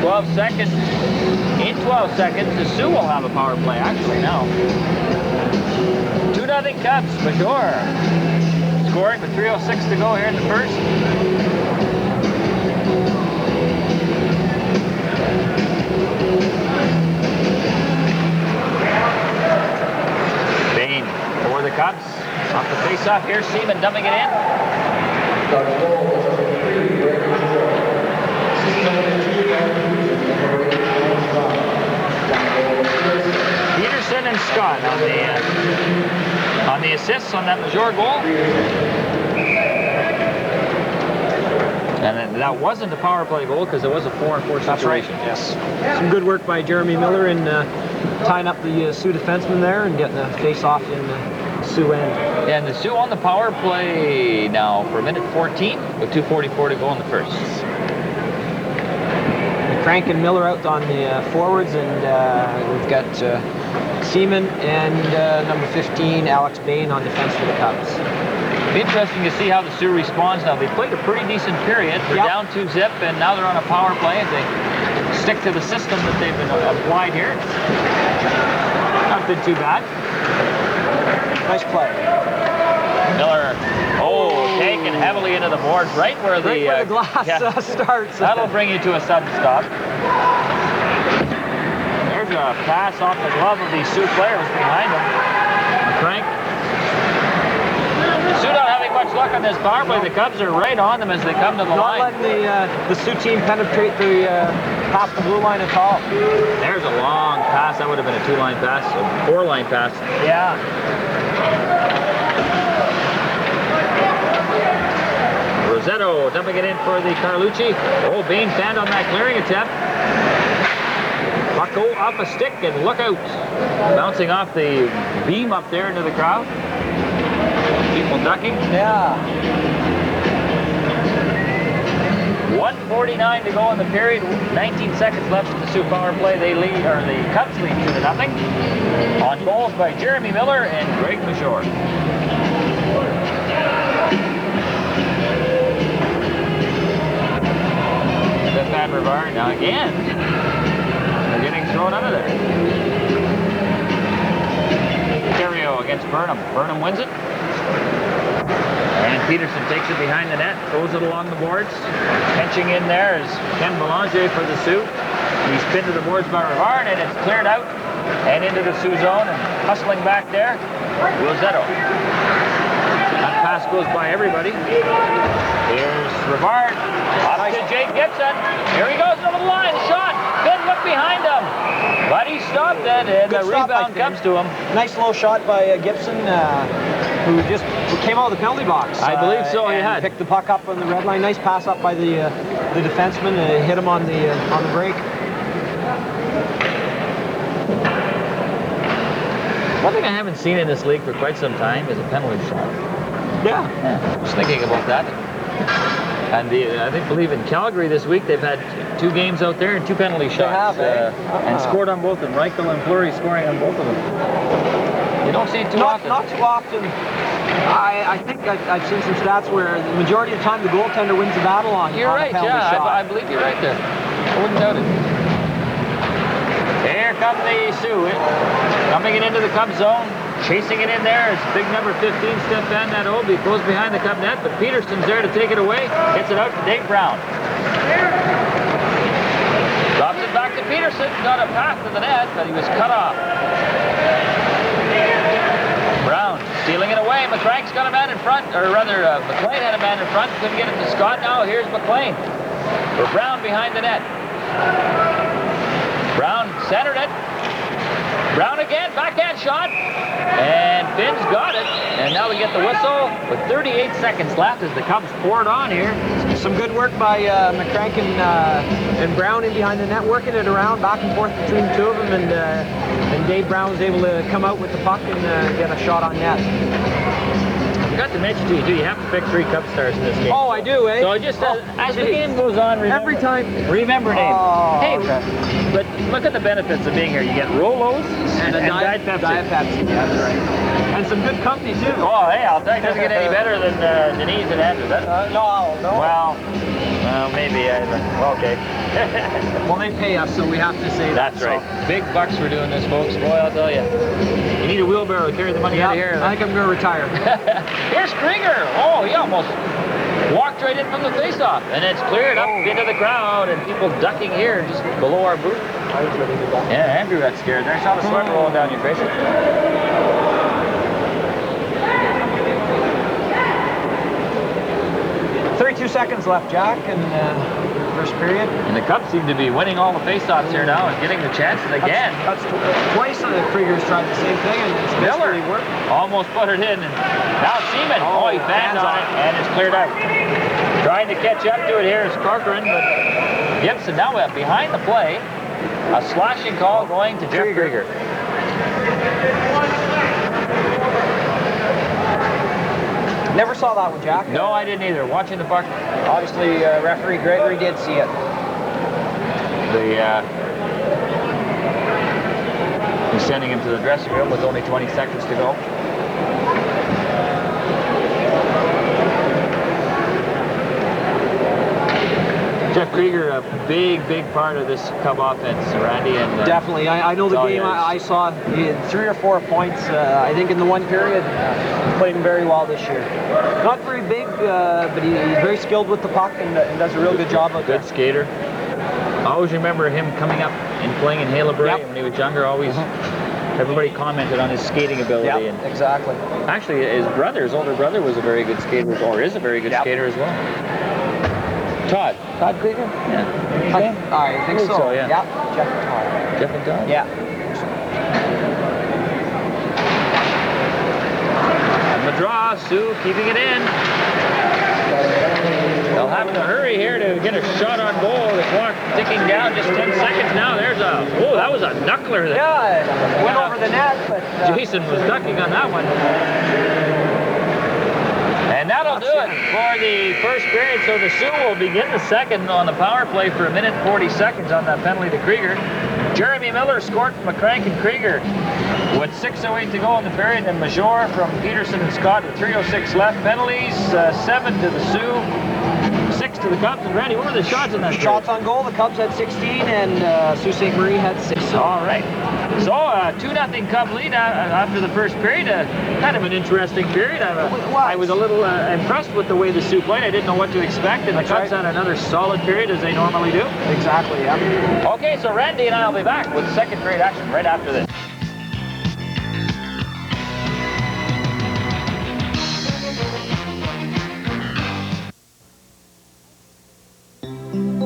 12 seconds. In 12 seconds, the Sioux will have a power play, actually, now. 2-0 Cubs. Major scoring with 3:06 to go here in the first. Bain for the Cubs. Off the face-off here, Seaman dumping it in. Peterson and Scott on the assists on that Major goal. And that wasn't a power play goal because it was a 4-on-4 situation. That's right, yes. Some good work by Jeremy Miller in tying up the Sioux defenseman there and getting a face-off in Sioux end. Yeah, and the Sioux on the power play now for minute 14 with 2:44 to go in the first. Crank and Miller out on the forwards, and we've got Seaman and number 15, Alex Bain, on defense for the Cubs. It'll be interesting to see how the Sioux responds now. They played a pretty decent period. They're down 2-0, and now they're on a power play as they stick to the system that they've been applied here. Not been too bad. Nice play. Miller, taken heavily into the boards, right where the glass starts. That'll bring you to a sudden stop. There's a pass off the glove of the Sioux players behind him. Frank. The Sioux not having much luck on this power play. The Cubs are right on them as they come to the line. Not letting the Sioux team penetrate past the blue line at all. There's a long pass. That would have been a 2-line pass, a 4-line pass. Yeah. Rosetto dumping it in for the Carlucci. Oh, Bain fanned on that clearing attempt. Bucko off a stick, and look out. Bouncing off the beam up there into the crowd. People ducking. Yeah. 1:49 to go in the period. 19 seconds left in the Sioux power play. They lead, or the Cubs lead 2-0. On goals by Jeremy Miller and Greg Major. Stefan Rivard now again. They're getting thrown out of there. Terrio against Burnham. Burnham wins it. And Peterson takes it behind the net, throws it along the boards. Pinching in there is Ken Belanger for the Sioux. He's pinned to the boards by Rivard, and it's cleared out and into the Sioux zone, and hustling back there, Rosetto. That pass goes by everybody. Here's Rivard. Up to Jake Gibson. Here he goes over the line. Shot. Good look behind him. But he stopped it, and the rebound comes to him. Nice low shot by Gibson, who just came out of the penalty box. I believe so, he had. Picked the puck up on the red line. Nice pass up by the defenseman. Hit him on the break. One thing I haven't seen in this league for quite some time is a penalty shot. Yeah. Just thinking about that. And I believe in Calgary this week they've had 2 games out there and 2 penalty shots. They have, and scored on both of them. Reichel and Fleury scoring on both of them. You don't see it too often. Not too often. I think I've seen some stats where the majority of the time the goaltender wins the battle on You're right, a penalty yeah. shot. I believe you're right there. wouldn't doubt it. Here come the Sioux. Coming it into the Cub zone. Chasing it in there. It's big number 15, Stefan Obi. Goes behind the Cub net, but Peterson's there to take it away. Gets it out to Dave Brown. Drops it back to Peterson. Got a pass to the net, but he was cut off. Brown stealing it away. McCrank's got a man in front, or rather, McLean had a man in front. Couldn't get it to Scott. Now here's McLean. For Brown behind the net. Brown centered it. Brown again, backhand shot. And Finn's got it. And now we get the whistle with 38 seconds left as the Cubs pour it on here. Some good work by McCrank and Brown in behind the net, working it around back and forth between the two of them, and Dave Brown was able to come out with the puck and get a shot on net. I forgot to mention to you, too, you have to pick 3 Cub stars in this game. Oh, I do, eh? So just as the game goes on, remember, every time. Remember names. Oh, hey, okay. but look at the benefits of being here. You get Rolos and Diet Pepsi. Diet Pepsi, yeah, that's right. And some good company, too. Oh, hey, I'll tell you, it doesn't get any better than Denise and Andrew. No. Well, maybe. Okay. Well, they pay us, so we have to say that. That's right. So. Big bucks for doing this, folks. Boy, I'll tell you. You need a wheelbarrow to carry the money out of here. I think I'm going to retire. Here's Krieger. Oh, he almost walked right in from the face-off. And it's cleared up into the crowd, and people ducking here just below our booth. Yeah, Andrew got scared there. Saw the sweat rolling down your face. 32 seconds left, Jack, in the first period. And the Cubs seem to be winning all the face-offs here now and getting the chances again. That's twice the Krieger's tried the same thing, and it's Miller worked. almost put it in. And now Seaman. Oh, he banged on it, and it's cleared out. Trying to catch up to it here is Corcoran, but Gibson now behind the play. A slashing call going to Jeff Krieger. Never saw that one, Jack. No, I didn't either. Watching the puck. Obviously, referee Gregory did see it. He's sending him to the dressing room with only 20 seconds to go. Jeff Krieger, a big part of this Cub offense, Randy. And definitely. I know the game I saw. He had 3 or 4 points, I think, in the one period. Played him very well this year. Not very big, but he's very skilled with the puck and does a real good job of it. Good skater. I always remember him coming up and playing in Halebury when he was younger. Always, everybody commented on his skating ability. Yeah, exactly. Actually, his older brother was a very good skater, or is a very good skater as well. Todd Krieger? Yeah. I think so. Yeah. Jeff and Todd. Jeff and Todd? Yeah. And the draw, Sioux keeping it in. They'll have to hurry here to get a shot on goal. The clock ticking down, just 10 seconds now. There's that was a knuckler. Yeah, went over the net, but... Jason was ducking on that one. And that'll do it for the first period. So the Sioux will begin the second on the power play for 1:40 on that penalty to Krieger. Jeremy Miller scored from McCrank and Krieger with 6:08 to go in the period. And Major from Peterson and Scott with 3:06 left. Penalties, 7 to the Sioux, 6 to the Cubs. And Randy, what were the shots in that period? Shots on goal, the Cubs had 16 and Sault Ste. Marie had 6. All right. So, 2-0 Cub lead after the first period. Kind of an interesting period. I was a little impressed with the way the Sioux played. I didn't know what to expect, and the Cubs had another solid period, as they normally do. Exactly, yeah. Okay, so Randy and I will be back with second period action right after this.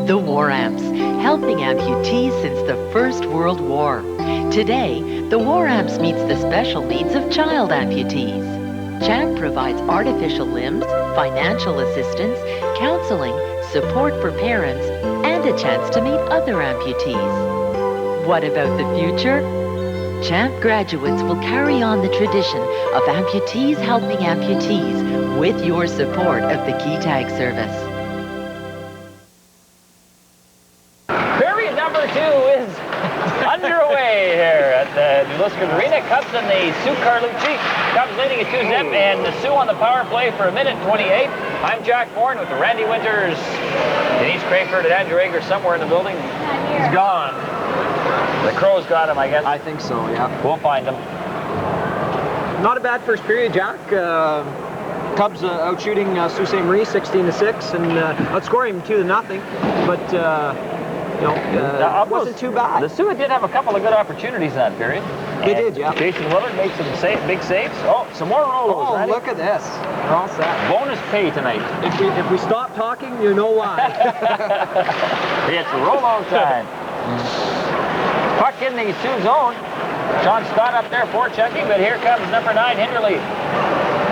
The War Amps, helping amputees since the First World War. Today, the War Amps meets the special needs of child amputees. CHAMP provides artificial limbs, financial assistance, counseling, support for parents, and a chance to meet other amputees. What about the future? CHAMP graduates will carry on the tradition of amputees helping amputees with your support of the Key Tag service. Period number 2 is underway here at the Liskeard Arena. Cubs and the Sioux Carlucci. Cubs leading at 2-0, and the Sioux on the power play for 1:28. I'm Jack Bourne with the Randy Winters, Denise Crayford, and Andrew Ager somewhere in the building. He's gone. The Crows got him, I guess. I think so, yeah. We'll find him. Not a bad first period, Jack. Cubs out shooting Sault Ste. Marie 16-6 and outscoring 2-0. But you know, it wasn't too bad. The Sioux did have a couple of good opportunities in that period. They did, yeah. Jason Willard made some big saves. Oh, some more rolos. Oh, Ready? look at this. We're all set. Bonus pay tonight. If we stop talking, you know why. It's rolo time. Puck in the Sioux zone. Sean Scott up there forechecking, but here comes number 9, Hinderly.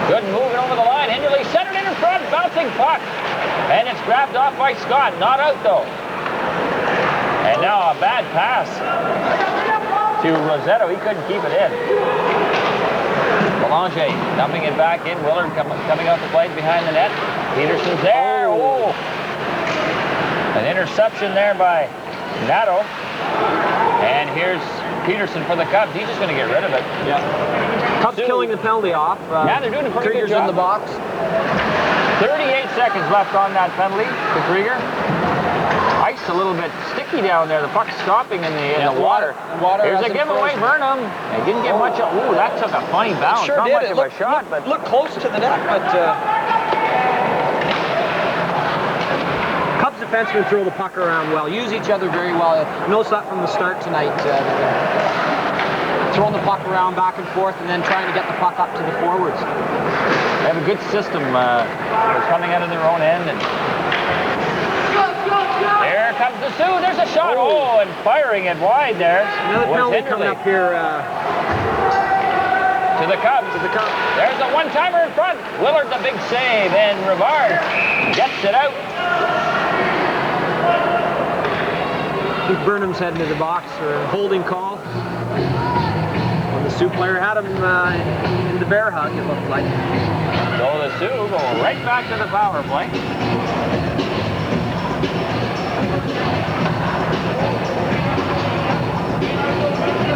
Good moving over the line. Hinderly centered in front, bouncing puck. And it's grabbed off by Scott. Not out, though. And now a bad pass to Rosetto. He couldn't keep it in. Belanger dumping it back in. Willard coming out the plate behind the net. Peterson's there. Oh. An interception there by Nato. And here's Peterson for the Cubs. He's just going to get rid of it. Yeah. Cubs killing the penalty off. Yeah, they're doing a pretty good job. in the box. 38 seconds left on that penalty to Krieger. Ice a little bit sticky down there. The puck's stopping in the water. Here's a giveaway, Burnham. They didn't get much of. Ooh, that took a funny bounce. Sure Not did. much It of a shot, but looked close to the net, but Cubs defensemen throw the puck around well. Use each other very well. Notice that from the start tonight. Throwing the puck around back and forth and then trying to get the puck up to the forwards. they have a good system. They're coming out of their own end. And there comes the Sioux. There's a shot. Oh, and firing it wide there. Another penalty coming up here. To the Cubs. There's a one-timer in front. Willard the big save, and Rivard gets it out. Steve Burnham's heading to the box for a holding call. When the Sioux player had him in the bear hug, it looked like. So the Sioux go right back to the power play.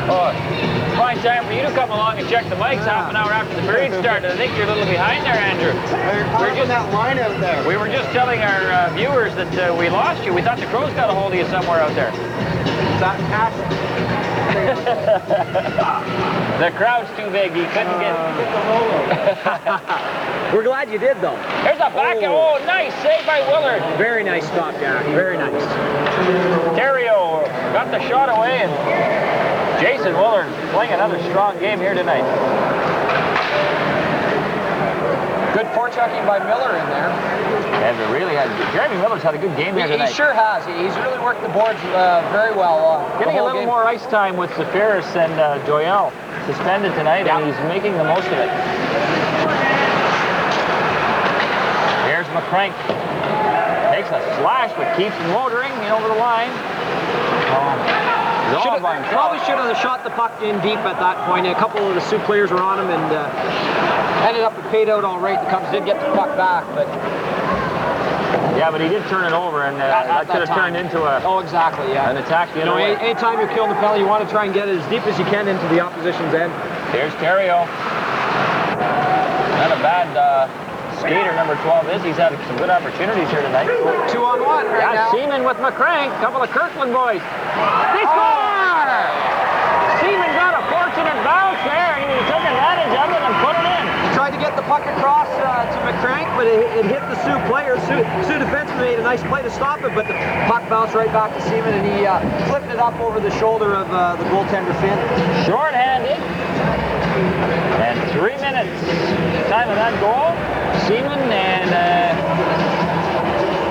Oh, fine time for you to come along and check the mics half an hour after the period started. I think you're a little behind there, Andrew. We're just that line out there. We were just telling our viewers that we lost you. We thought the Crows got a hold of you somewhere out there. Is that cash? The crowd's too big. He couldn't get We're glad you did, though. There's a back. Oh, nice save by Willard. Very nice stop, Jack. Very nice. Terrio got the shot away, and Jason Willard playing another strong game here tonight. Good forechecking by Miller in there. And Jeremy Miller's had a good game here tonight. He sure has. He's really worked the boards very well. Getting a little more ice time with Zafiris and Joyal suspended tonight, and he's making the most of it. Here's McCrank. Takes a slash, but keeps motoring over the line. Probably should have shot the puck in deep at that point. A couple of the Sioux players were on him and ended up paid out all right. The Cubs did get the puck back, but... Yeah, but he did turn it over, and that could have turned into an attack. Anytime you're killing the penalty, you want to try and get it as deep as you can into the opposition's end. Here's Terrio. Not a bad skater, number 12 is. He's had some good opportunities here tonight. 2-on-1 right now. Seaman with McCrank, couple of Kirkland boys. They score! Seaman got a fortunate bounce there, and he took advantage of it and put it in. He tried to get the puck across to McCrank, but it hit the Sioux player. Sioux defenseman made a nice play to stop it, but the puck bounced right back to Seaman, and he flipped it up over the shoulder of the goaltender Finn. Short-handed. And 3 minutes time of that goal. Seaman, and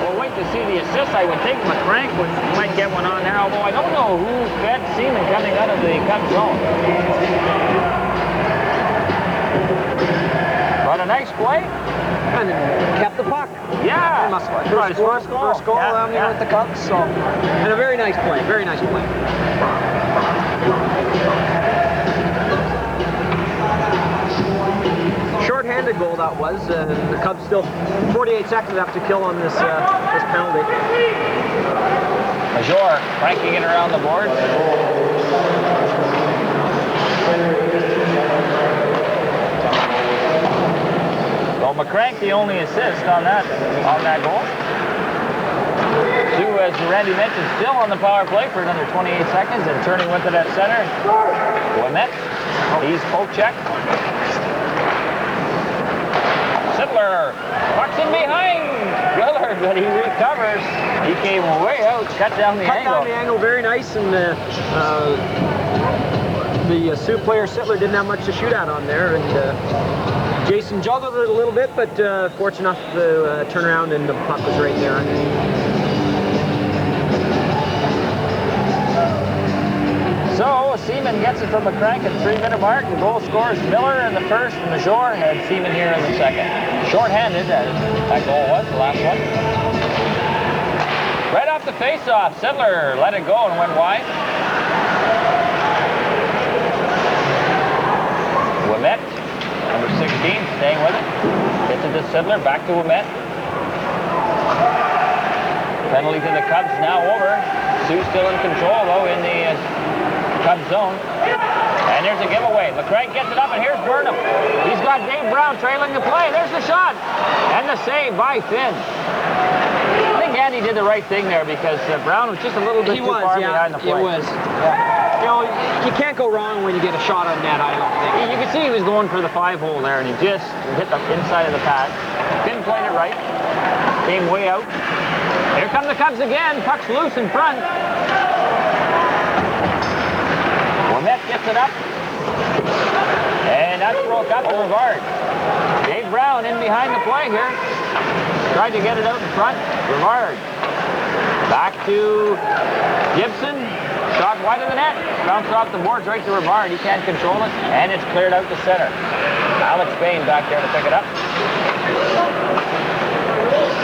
we'll wait to see the assist. I would think McCrank might get one on there, although I don't know who fed Seaman coming out of the Cubs zone. But a nice play. And kept the puck. Yeah. First goal with the Cubs. So, and a very nice play. Very nice play. Short-handed goal that was, and the Cubs still 48 seconds left to kill on this penalty. Major cranking it around the board. So McCrank the only assist on that goal. Sioux, as Randy mentioned, still on the power play for another 28 seconds and turning with it at center. Ouimet, he's poke check. Sittler, pucks in behind Willard, but he recovers. He came way out, cut down the angle. Cut down the angle, very nice, and the Sioux player Sittler didn't have much to shoot at on there, and Jason juggled it a little bit, but fortunate enough to turn around and the puck was right there. So Seaman gets it from McCrank at 3-minute mark. The goal scores Miller in the first, and Major had Seaman here in the second. Short-handed, as that goal was, the last one. Right off the face-off, Sittler let it go and went wide. Ouimet, number 16, staying with it. Gets it to Sittler, back to Ouimet. Penalty to the Cubs now over. Sioux still in control, though, in the Cubs zone. And there's a giveaway. McCrank gets it up, and here's Burnham. He's got Dave Brown trailing the play. There's the shot. And the save by Finn. I think Andy did the right thing there because Brown was just a little bit too far behind the play. He was. Yeah. You know, you can't go wrong when you get a shot on net, I don't think. You can see he was going for the 5-hole there, and he just hit the inside of the pad. Finn played it right. Came way out. Here come the Cubs again. Puck's loose in front. Ouimet gets it up. And that's broke up to Rivard. Dave Brown in behind the play here. Tried to get it out in front. Rivard. Back to Gibson. Shot wide of the net. Bounce off the boards right to Rivard. He can't control it. And it's cleared out to center. Alex Bain back there to pick it up.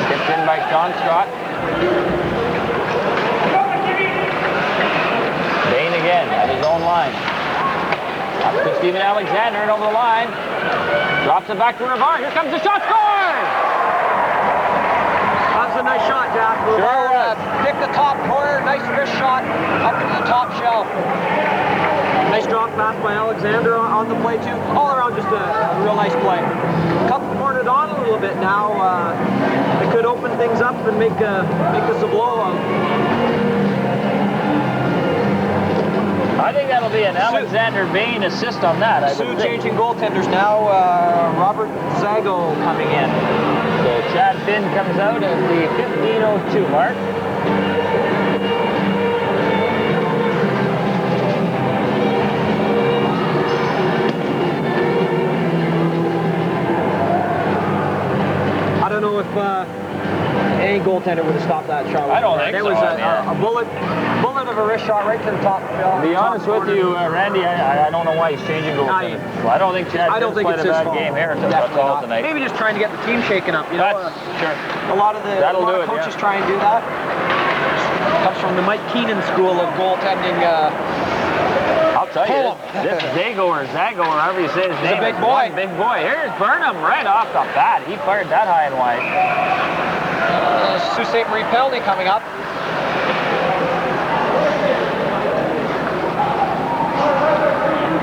Tipped in by Sean Scott. Bain again at his own line. Up to Stephen Alexander and over the line. Drops it back to Rivard. Here comes the shot. Score! That was a nice shot, Jack. Sure. Pick the top corner. Nice wrist shot up to the top shelf. Nice drop pass by Alexander on the play, too. All around, just a real nice play. Cup cornered on a little bit now. It could open things up and make this a blowout. I think that'll be an Alexander Bain assist on that. Sioux changing goaltenders now. Robert Zago coming in. So Chad Finn comes out at the 15:02 mark. I don't know if any goaltender would have stopped that shot. I don't think it so. was a bullet of a wrist shot right to the top. To be honest with you, Randy, I don't know why he's changing goaltenders. Well, I don't think Chad Finn's played a bad game here that's all tonight. Maybe just trying to get the team shaken up. You know, sure. A lot of coaches try and do that. Comes from the Mike Keenan school of goaltending. I'll tell you, this Zago or however you say his name, a big boy. Big boy. Here's Burnham right off the bat. He fired that high and wide. Sault Ste. Marie penalty coming up.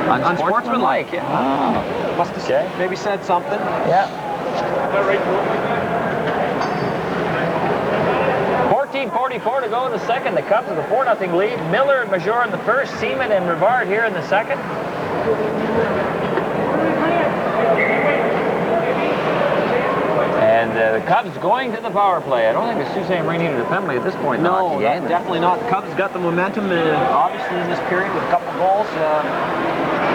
Unsportsmanlike. Yeah. Oh. Must have maybe said something. Yeah. 14:44 to go in the second. The Cubs with a 4-0 lead. Miller and Major in the first. Seaman and Rivard here in the second. And the Cubs going to the power play. I don't think the Sault Ste. Marie needed a penalty at this point. No, definitely not. The Cubs got the momentum, obviously, in this period with a couple goals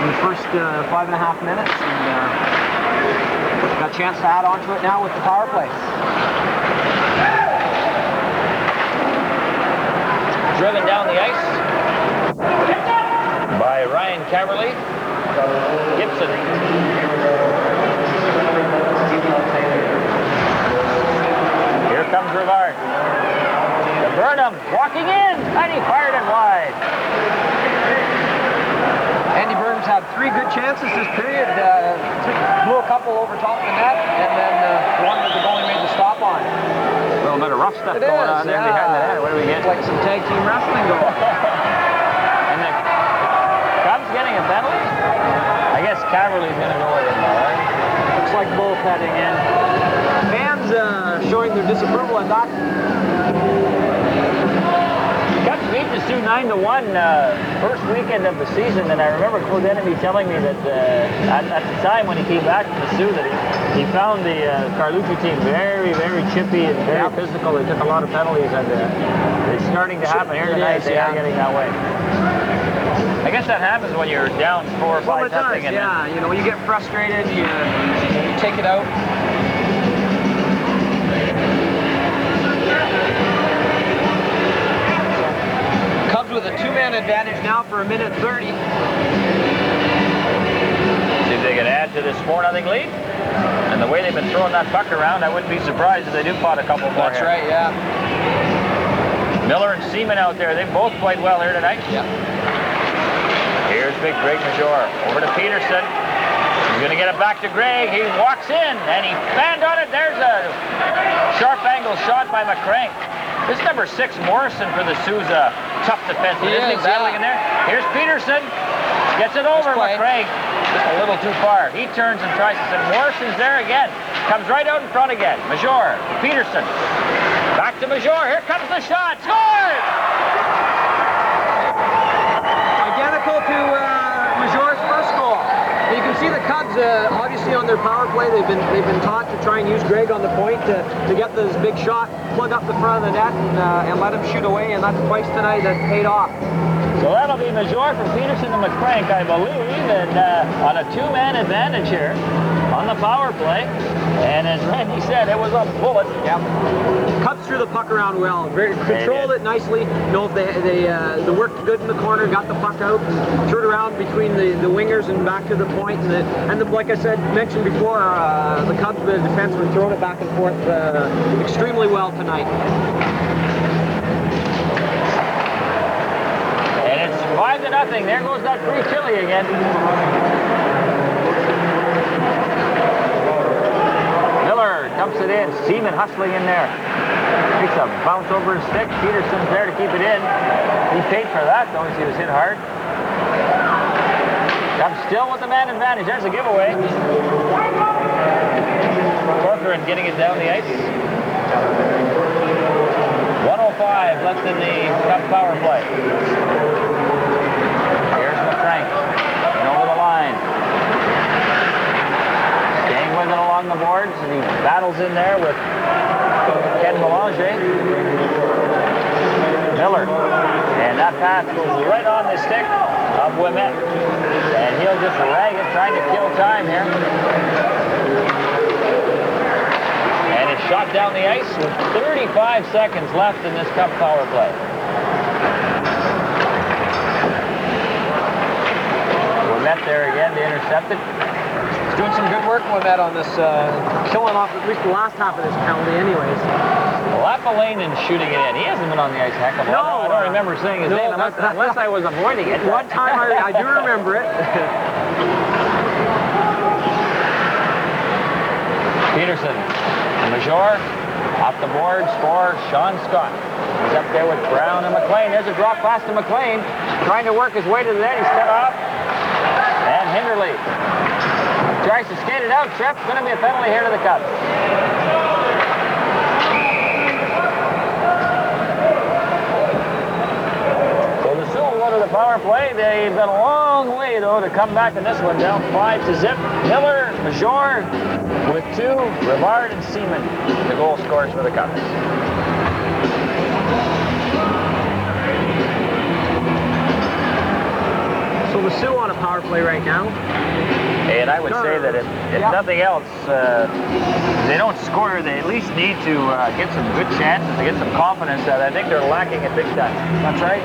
in the first 5.5 minutes. And got a chance to add on to it now with the power play. Driven down the ice by Ryan Caverly. Gibson. Here comes Rivard. To Burnham, walking in, and he fired it wide. Andy Burnham's had 3 good chances this period. Blew a couple over top of the net, and then one that the goalie made the stop on. A little bit of rough stuff going on there behind the net. What do we get? It's like some tag team wrestling going on. And the Cubs getting a penalty? I guess Caverly's going to go with it now, right? Looks like both heading in. Fans showing their disapproval at that. Cubs beat the Sioux 9-1 first weekend of the season, and I remember Claude Enemy telling me that at the time when he came back from the Sioux that he found the Carlucci team very, very chippy and very physical. They took a lot of penalties, and it's starting to happen here tonight. They are getting that way. I guess that happens when you're down 4 or 5 nothing. Yeah, you know, when you get frustrated, you take it out. Cubs with a 2-man advantage now for 1:30. See if they can add to this 4-0 lead. And the way they've been throwing that puck around, I wouldn't be surprised if they do pot a couple more. That's right, yeah. Miller and Seaman out there, they both played well here tonight. Yeah. Here's big Greg Major. Over to Peterson. He's going to get it back to Greg. He walks in, and he fanned on it. There's a sharp angle shot by McCrank. This is number 6, Morrison, for the Sioux. Tough defenseman, isn't he? Battling in there. Here's Peterson. Gets it over McCrank. Just a little too far. He turns and tries to send. Morrison's there again. Comes right out in front again. Major. Peterson. Back to Major. Here comes the shot. Scored! Identical to Major's first goal. You can see the Cubs, obviously on their power play, they've been taught to try and use Greg on the point to get this big shot, plug up the front of the net, and let him shoot away. And that's twice tonight that paid off. So that'll be Major from Peterson to McCrank, I believe, and on a 2-man advantage here on the power play. And as Randy said, it was a bullet. Yep. Cubs threw the puck around well. Controlled it nicely. You know, they worked good in the corner, got the puck out, and threw it around between the wingers and back to the point. And like I said, mentioned before, the Cubs, the defense were throwing it back and forth extremely well tonight. And it's 5-0. There goes that free chili again. Dumps it in. Seaman hustling in there. Takes a bounce over his stick. Peterson's there to keep it in. He paid for that, though, as he was hit hard. Cubs still with the man advantage. There's a giveaway. Corcoran getting it down the ice. 1:05 left in the Cub power play. Here's McCrank. And over the line. Staying with it along the boards, and he battles in there with Ken Belanger. Miller. And that pass goes right on the stick of Ouimet. And he'll just rag it, trying to kill time here. And it's shot down the ice with 35 seconds left in this Cup power play. Ouimet there again to intercept it. He's doing some good work with that on this, killing off at least the last half of this penalty anyways. Lapalainen's shooting it in. He hasn't been on the ice a heck of a lot. I don't remember saying his name unless I was avoiding it. One time I do remember it. Peterson. Major off the boards for Sean Scott. He's up there with Brown and McLean. There's a drop pass to McLean. Trying to work his way to the net. He's cut off. And Hinderly tries to skate it out. Trip. Going to be a penalty here to the Cubs. So the Sioux go to the power play. They've got a long way, though, to come back in this one. Down 5-0. Miller, Major with 2. Rivard and Seaman, the goal scorers for the Cubs. So the Sioux on a power play right now. And I would say that if nothing else, they don't score, they at least need to get some good chances, to get some confidence that I think they're lacking at big time. That's right.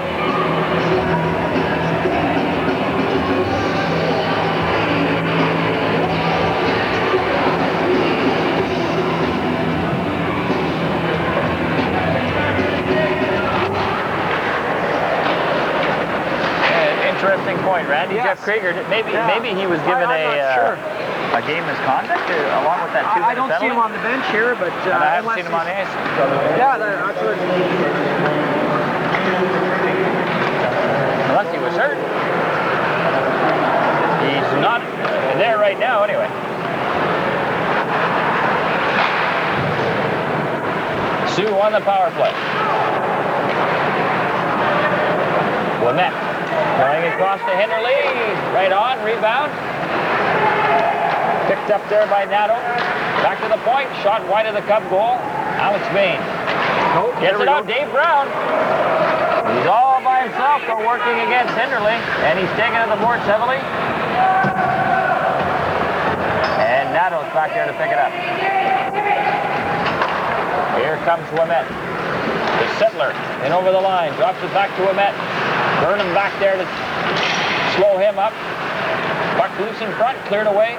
Interesting point, Randy. Yes. Jeff Krieger, maybe he was given a game misconduct along with that 2-minute penalty. I don't see him on the bench here, but I haven't seen him on the ice. Yeah, that's what. Unless he was hurt. He's not there right now, anyway. Sioux on the power play. Ouimet going across to Henderly. Right on, rebound. Picked up there by Nato. Back to the point, shot wide of the Cub goal. Alex Bain gets it out, Dave Brown. He's all by himself, though, working against Henderly, and he's taking to the boards heavily. And Nato's back there to pick it up. Here comes Ouimet. The Settler in over the line, drops it back to Ouimet. Burnham back there to slow him up. Puck loose in front, cleared away.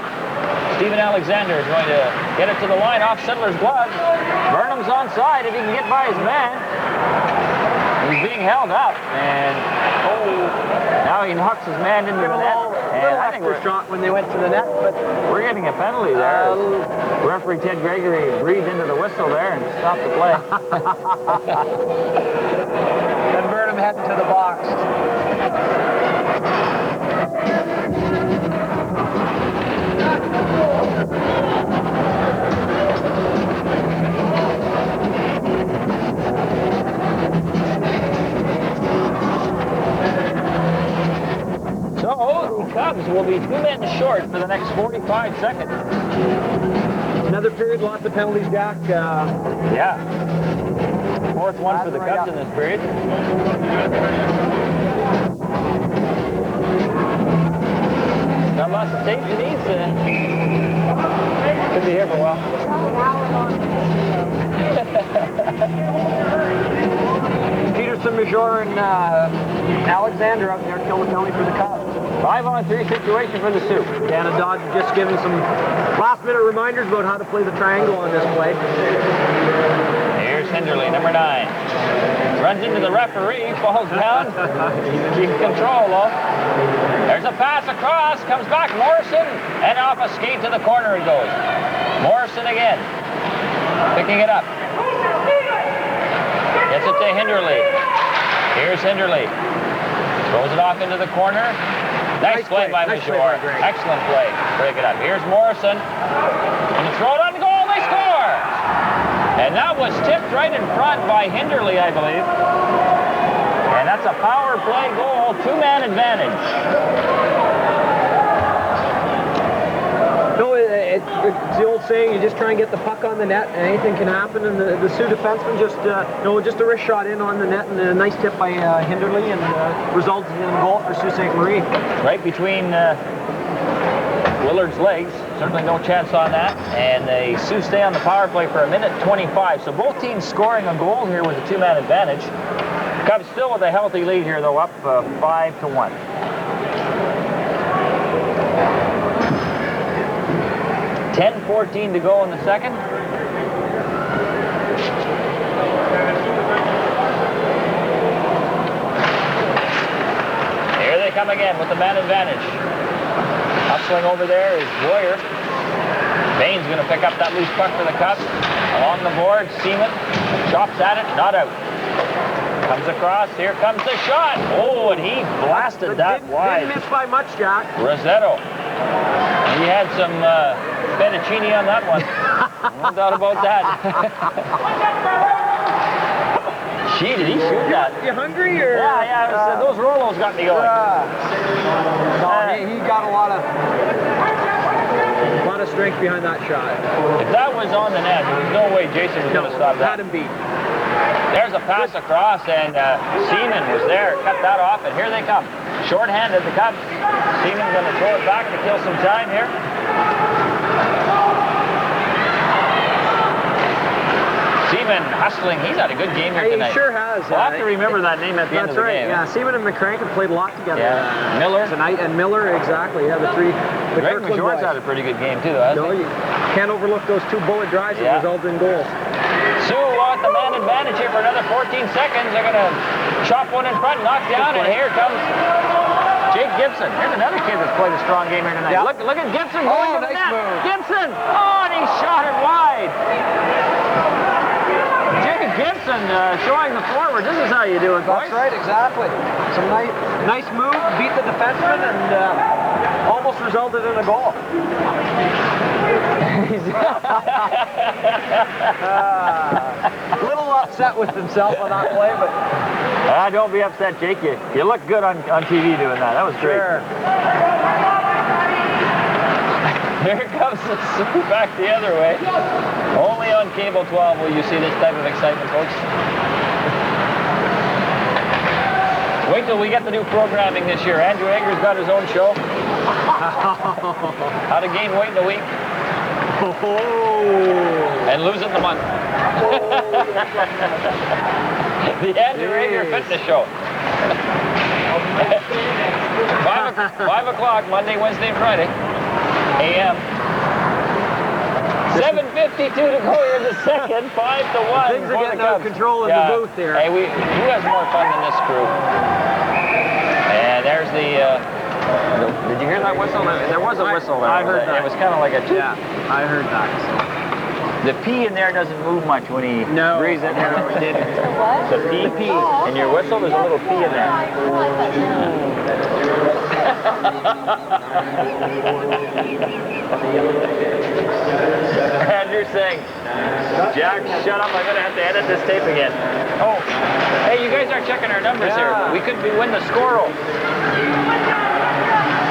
Stephen Alexander is going to get it to the line off Settler's glove. Burnham's onside if he can get by his man. He's being held up, and now he knocks his man into the net. And I think we're shot when they went to the net, but we're getting a penalty there. Referee Ted Gregory breathed into the whistle there and stopped the play. then Burnham heading to the box. So, the Cubs will be 2 men short for the next 45 seconds. Another period, lots of penalties, Jack. Yeah. Fourth one for the Cubs in this period. Got lots of tape in these. Could be here for a while. Peterson, Major, and Alexander up there killing the penalty for the Cubs. 5-on-3 situation for the Sioux. Dana Dodge just giving some last-minute reminders about how to play the triangle on this play. Here's Henderly, number 9. Runs into the referee, falls down. Keep control, though. There's a pass across, comes back Morrison, and off a skate to the corner it goes. Morrison again, picking it up. Gets it to Henderly. Here's Henderly. Throws it off into the corner. Nice play by Major. Excellent play. Break it up. Here's Morrison. And the throw it on goal. They score! And that was tipped right in front by Henderly, I believe. And that's a power play goal. 2-man advantage. No, it's the old saying, you just try and get the puck on the net, and anything can happen, and the Sioux defenseman just a wrist shot in on the net, and a nice tip by Henderly, and resulted in a goal for Sault Ste. Marie. Right between Willard's legs. Certainly no chance on that. And the Sioux stay on the power play for 1:25. So both teams scoring a goal here with a 2-man advantage. Cubs still with a healthy lead here, though, up 5-1. 10:14 to go in the second. Here they come again with the man advantage. Hustling over there is Boyer. Bain's going to pick up that loose puck for the Cubs. Along the board, Seaman chops at it, not out. Comes across, here comes the shot. Oh, and he blasted that wide. Didn't miss by much, Jack. Rossetto. He had some fettuccine on that one. No doubt about that. Gee, did he shoot that? You hungry, or? Yeah, those Rolos got me going. He got a lot of strength behind that shot. If that was on the net, there was no way Jason was going to stop that. Had him beat. There's a pass across, and Seaman was there, cut that off, and here they come. Short-handed, the Cubs. Seaman's going to throw it back to kill some time here. Seaman hustling. He's had a good game here tonight. He sure has. We'll have to remember that name at the end of the game. Yeah, Seaman and McCrank have played a lot together. Yeah. Miller. Tonight, and Miller, exactly. Yeah, the three. The Greg Major's had a pretty good game, too, though, hasn't he? You can't overlook those 2 bullet drives that resulted in goals. Sioux want the man advantage here for another 14 seconds. They're going to chop one in front, knock down, and here comes Jake Gibson. Here's another kid that's played a strong game here tonight. Yep. Look at Gibson going to the net. Move. Gibson! Oh, and he shot it wide. Jake Gibson showing the forward. This is how you do it, boys. That's right, exactly. Some nice move, beat the defenseman, and almost resulted in a goal. upset with himself on that play, but... Don't be upset, Jake. You look good on TV doing that. That was great. Sure. Here comes the Sioux back the other way. Only on Cable 12 will you see this type of excitement, folks. Wait till we get the new programming this year. Andrew Egger's got his own show. How to gain weight in a week. And lose it in a month. The Andrew Egger Fitness Show. 5 o'clock, Monday, Wednesday, and Friday. AM. 7:52 to go here in the second. 5-1. Things are getting out of control in the booth here. Hey, who has more fun than this crew? And there's the. Did you hear that whistle? There was a whistle there. I heard that. It was kind of like a. Yeah, I heard that. The P in there doesn't move much when he breathes it. No, it didn't. The P. In your whistle, there's a little P in there. Andrew's saying, Jack, shut up, I'm going to have to edit this tape again. Oh, hey, you guys aren't checking our numbers here. We could win the score.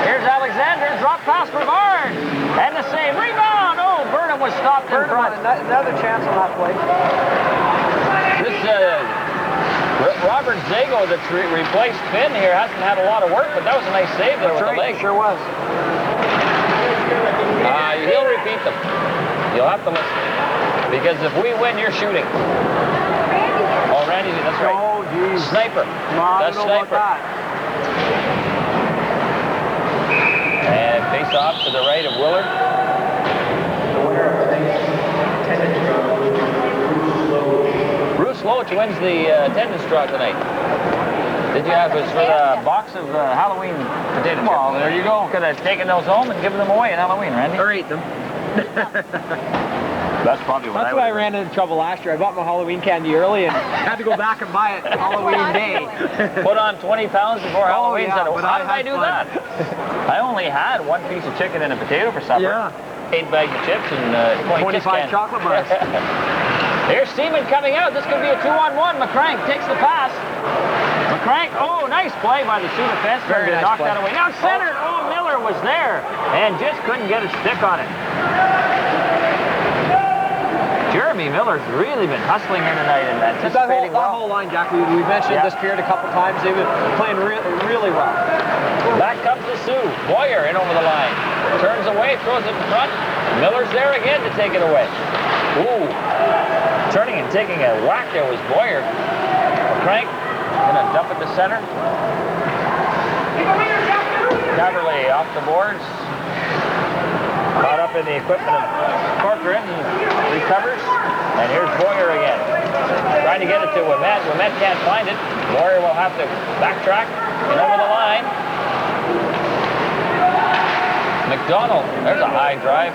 Here's Alexander, drop pass for Bard. And the save, rebound. Oh, Burnham was stopped in front. Another chance on that play. This Robert Zago that's replaced Finn here hasn't had a lot of work, but that was a nice save there with the leg. Sure was. He'll repeat them. You'll have to listen. Because if we win, you're shooting. Oh, Randy, that's right. Oh, geez. Sniper. That's sniper. And face off to the right of Willard. Bruce Loach wins the attendance draw tonight. Did you have it for the box of Halloween potato chips? Well, there you go. Could have taken those home and given them away at Halloween, Randy. Or ate them. That's probably what That's why I ran into trouble last year. I bought my Halloween candy early and had to go back and buy it Halloween day. Put on 20 pounds before Halloween. Yeah, How did I do that? I only had one piece of chicken and a potato for supper. Yeah. 8 bags of chips and 25 chocolate bars. Here's Seaman coming out. This could be a 2-on-1. McCrank takes the pass. McCrank, oh, nice play by the Sioux defense. Very nice knock play. that away. Now centered. Oh, Miller was there and just couldn't get a stick on it. Jeremy Miller's really been hustling here tonight and anticipating that whole line, Jack, we mentioned Liskeard a couple times. They've been playing really well. Back comes the Sioux. Boyer in over the line. Turns away, throws it in front. Miller's there again to take it away. Ooh. Turning and taking a whack there was Boyer. McCrank gonna dump it to center. Caberlet off the boards. Caught up in the equipment of Corcoran and recovers. And here's Boyer again. Trying to get it to Ouimet. Ouimet can't find it. Boyer will have to backtrack and over the line. McDonald, there's a high drive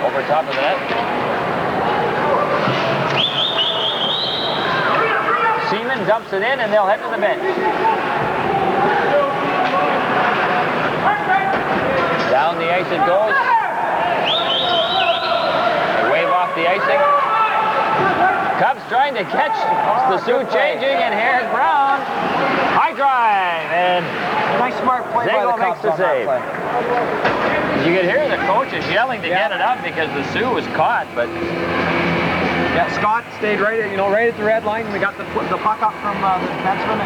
over top of the net. Seaman dumps it in and they'll head to the bench. Down the ice it goes. They wave off the icing. Cubs trying to catch the Sioux changing, and here's Brown. High drive, and nice smart play by the Cubs makes the save. You could hear the coaches yelling to get it up because the Sioux was caught, but yeah, Scott stayed right at the red line. We got the puck up from the defenseman,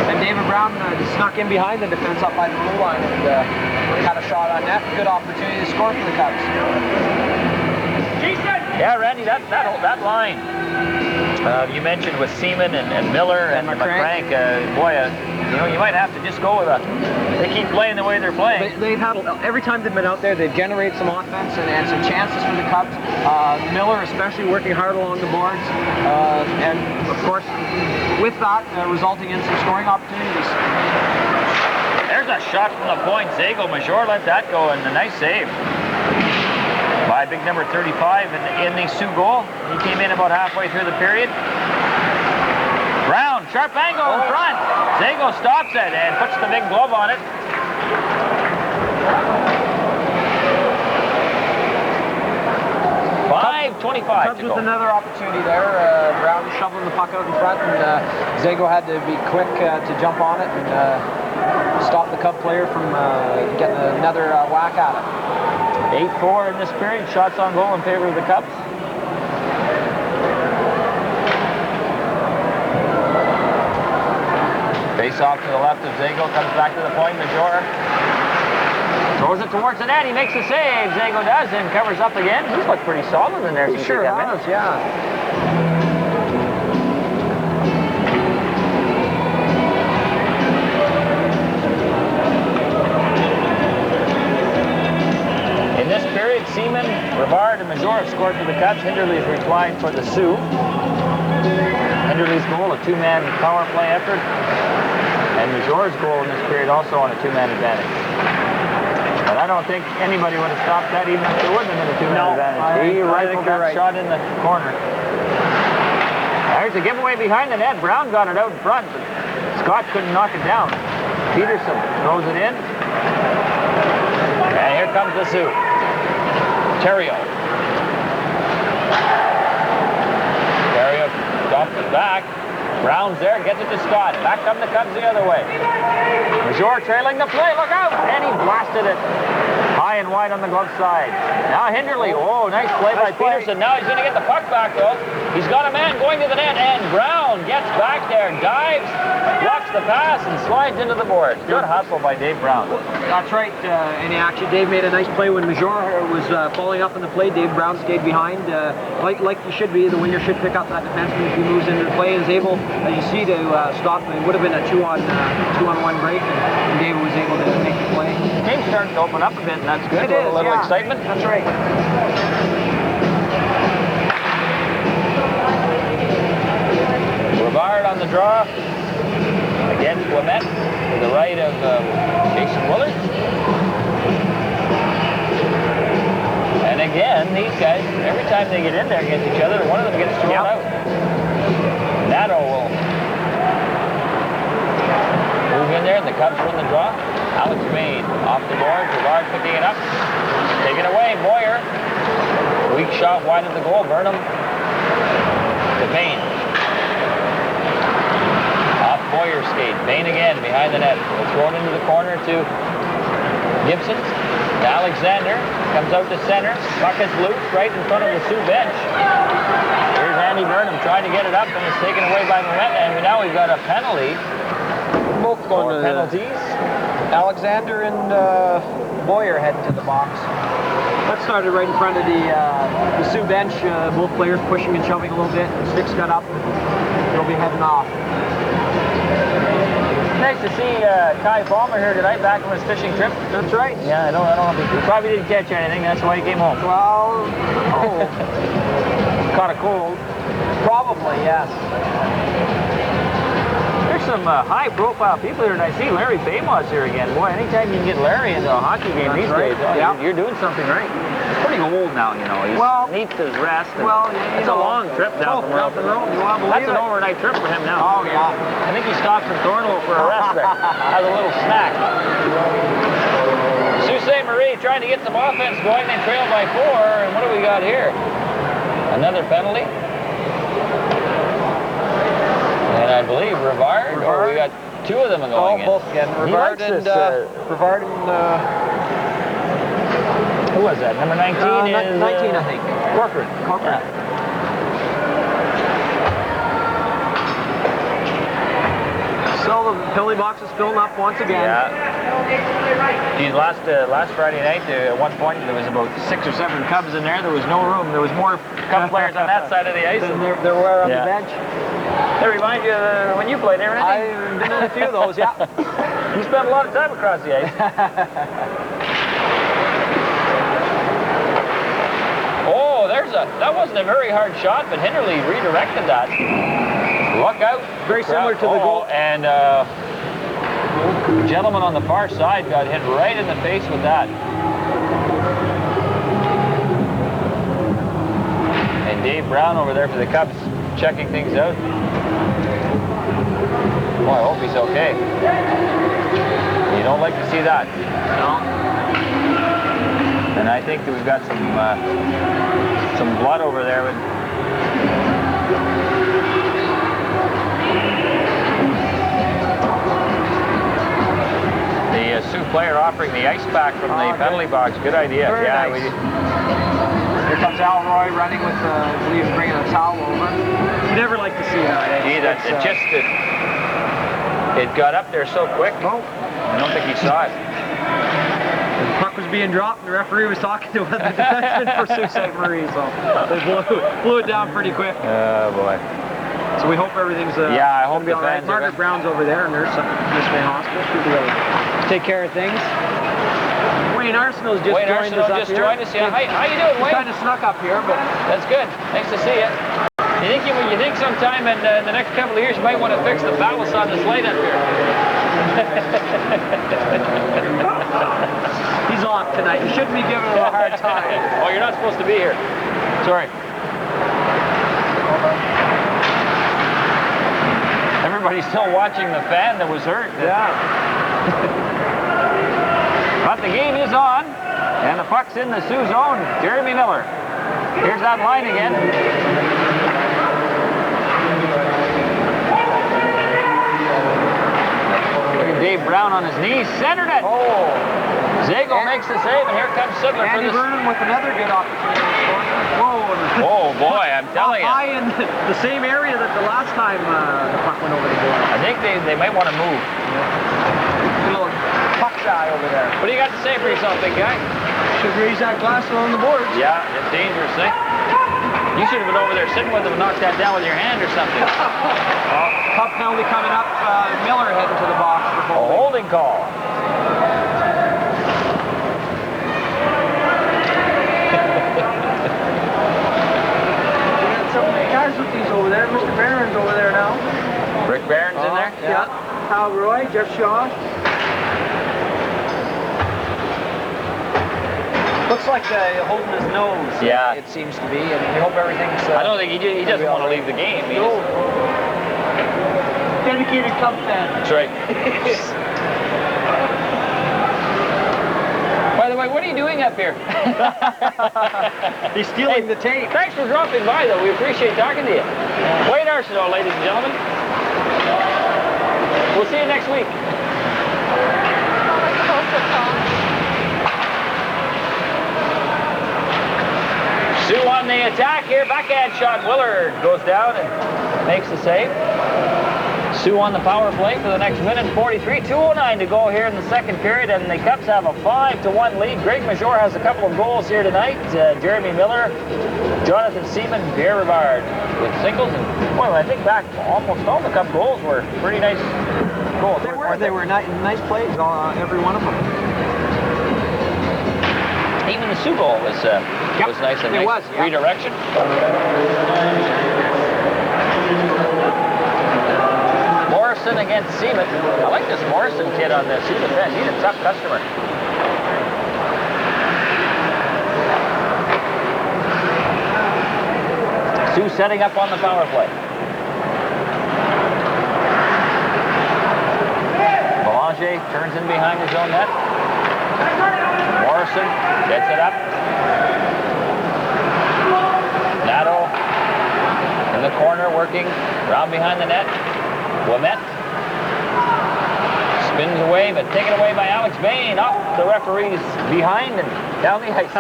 and David Brown just snuck in behind the defense up by the blue line and had a shot on net. Good opportunity to score for the Cubs. Yeah, Randy, that line you mentioned with Seaman and Miller and McCrank, you might have to just go with they keep playing the way they're playing. They've had, every time they've been out there, they've generated some offense and some chances for the Cubs. Miller especially working hard along the boards, and of course, with that, resulting in some scoring opportunities. There's a shot from the point. Zago Major let that go, and a nice save by big number 35 in the Sioux goal. He came in about halfway through the period. Brown, sharp angle in front. Zago stops it and puts the big glove on it. 2:25 Cubs to with go. another opportunity there. Brown shoveling the puck out in front, and Zago had to be quick to jump on it and stop the Cub player from getting another whack at it. 8-4 in this period. Shots on goal in favor of the Cubs. Face off to the left of Zago. Comes back to the point. Major throws it towards the net. He makes the save. Zago does and covers up again. He's looked pretty solid in there. He sure has, yeah. In this period, Seaman, Rivard, and Major have scored for the Cubs. Hinderly has replied for the Sioux. Hinderly's goal, a two-man power play effort. And Major's goal in this period also on a two-man advantage. But I don't think anybody would have stopped that even if there wouldn't have been a two-man advantage. He rifled that shot in the corner. There's a giveaway behind the net. Brown got it out in front, but Scott couldn't knock it down. Peterson throws it in. And here comes the Sioux. Terrio. Terrio dumps it back. Brown's there, gets it to Scott. Back come the Cubs the other way. Major trailing the play, look out! And he blasted it high and wide on the glove side. Now Hinderly, oh, nice play by Peterson. Now he's going to get the puck back, though. He's got a man going to the net, and Brown gets back there, dives, blocks the pass, and slides into the board. Good hustle by Dave Brown. That's right, and actually Dave made a nice play when Major was falling up in the play. Dave Brown stayed behind, like he should be. The winger should pick up that defenseman if he moves into the play and is able, as you see, to stop. It would have been a two-on-one break, and Dave was able to make the play. The game's starting to open up a bit, and that's good. It is, a little excitement. That's right. Rivard on the draw against Ouimet to the right of Jason Willard. And again, these guys, every time they get in there against each other, one of them gets thrown out. Nato will move in there, and the Cubs win the draw. Alex Maine off the board. Rivard picking it up. Taken away, Moyer. Weak shot wide of the goal. Burnham to Bain. Off Moyer's skate. Bain again behind the net. We'll throw it into the corner to Gibson. To Alexander. Comes out to center. Puck is loose right in front of the Sioux bench. Here's Andy Burnham trying to get it up, and it's taken away by Ouimet. And now we've got a penalty. Both going to penalties. Alexander and Boyer heading to the box. That started right in front of the Sioux bench. Both players pushing and shoving a little bit. Sticks got up. They'll be heading off. Nice to see Kai Palmer here tonight, back from his fishing trip. That's right. Yeah, I don't know if he probably didn't catch anything. That's why he came home. Well, Caught a cold. probably, yes. There's some high-profile people here, and I see Larry Famous here again. Boy, anytime you can get Larry into a hockey game these days, you're doing something right. He's pretty old now, you know. He needs his rest. It's a long trip down from Rome. That's an overnight trip for him now. Oh, yeah. I think he stops in Thornhill for a rest there. Has a little snack. Sault Ste. Marie trying to get some offense going. They trail by 4, and what do we got here? Another penalty. And I believe Rivard, or we got 2 of them going in. Both again. Rivard and who was that? Number 19 is 19, I think. Corcoran. Corcoran. Yeah. So the penalty box is filling up once again. Yeah. Geez, last Friday night, at one point, there was about 6 or 7 Cubs in there. There was no room. There was more Cub players on that side of the ice than there were on the bench. They remind you of when you played there, right? I've been in a few of those, yeah. You spent a lot of time across the ice. Oh, that wasn't a very hard shot, but Hinderly redirected that. Look out. Very similar to the goal. And the gentleman on the far side got hit right in the face with that. And Dave Brown over there for the Cubs checking things out. Boy, I hope he's okay. You don't like to see that. No. And I think that we've got some some blood over there. But the Sioux player offering the ice pack from the penalty box. Good idea. Very nice. Here comes Al Roy running with, I believe, bringing a towel over. You never like to see that. It got up there so quick. Oh. I don't think he saw it. The puck was being dropped, and the referee was talking to the defenseman for Sault Ste. Marie, so they blew it down pretty quick. Oh boy. So we hope everything's yeah, I hope the all right. fans Margaret Brown's over there, a nurse at Miss May Hospital. She'll be able to take care of things. Wayne Arsenault's just joined us up here. Yeah. How you doing, Wayne? Kind of snuck up here, but that's good. Nice to see you. You think sometime in the next couple of years you might want to fix the ballast on the slate up here? He's off tonight. You shouldn't be giving him a hard time. Oh, you're not supposed to be here. Sorry. Everybody's still watching the fan that was hurt. Yeah. But the game is on, and the puck's in the Sioux zone. Jeremy Miller. Here's that line again. Look at Dave Brown on his knees. Centered it. Oh. Zago makes the save, and here comes Sidler for Andy the... Vernon with another good opportunity. Whoa. Oh, boy, I'm telling you. High in the same area that the last time the puck went over the board. I think they might want to move. A little puck shy over there. What do you got to say for yourself, big guy? Should raise that glass on the boards. Yeah, it's dangerous, eh? You should have been over there sitting with them and knocked that down with your hand or something. Puck penalty coming up. Miller heading to the box for A holding call. Some casualties over there. Mr. Barron's over there now. Rick Barron's in there? Yeah. Hal Roy, Jeff Shaw. Looks like holding his nose. Yeah. It seems to be, and we hope everything's... I don't think he doesn't want to leave the game. No. Dedicated Cub fan. That's right. By the way, what are you doing up here? He's stealing the tape. Thanks for dropping by, though. We appreciate talking to you. Wayne Arsenault, ladies and gentlemen. We'll see you next week. Sioux on the attack here. Backhand shot. Willard goes down and makes the save. Sioux on the power play for the next minute 43. 2:09 to go here in the second period, and the Cubs have a 5-1 lead. Greg Major has a couple of goals here tonight. Jeremy Miller, Jonathan Seaman, Pierre Rivard with singles. And boy, I think back, almost all the Cub goals were pretty nice goals. They were nice plays, every one of them. Even the Sioux goal was nice and nice. Redirection. Morrison against Seaman. I like this Morrison kid on the Sioux defense. He's a tough customer. Sioux setting up on the power play. Belanger turns in behind his own net. Morrison gets it up. Nadeau in the corner working round behind the net. Ouimet spins away, but taken away by Alex Bain off the referee's behind and down the ice.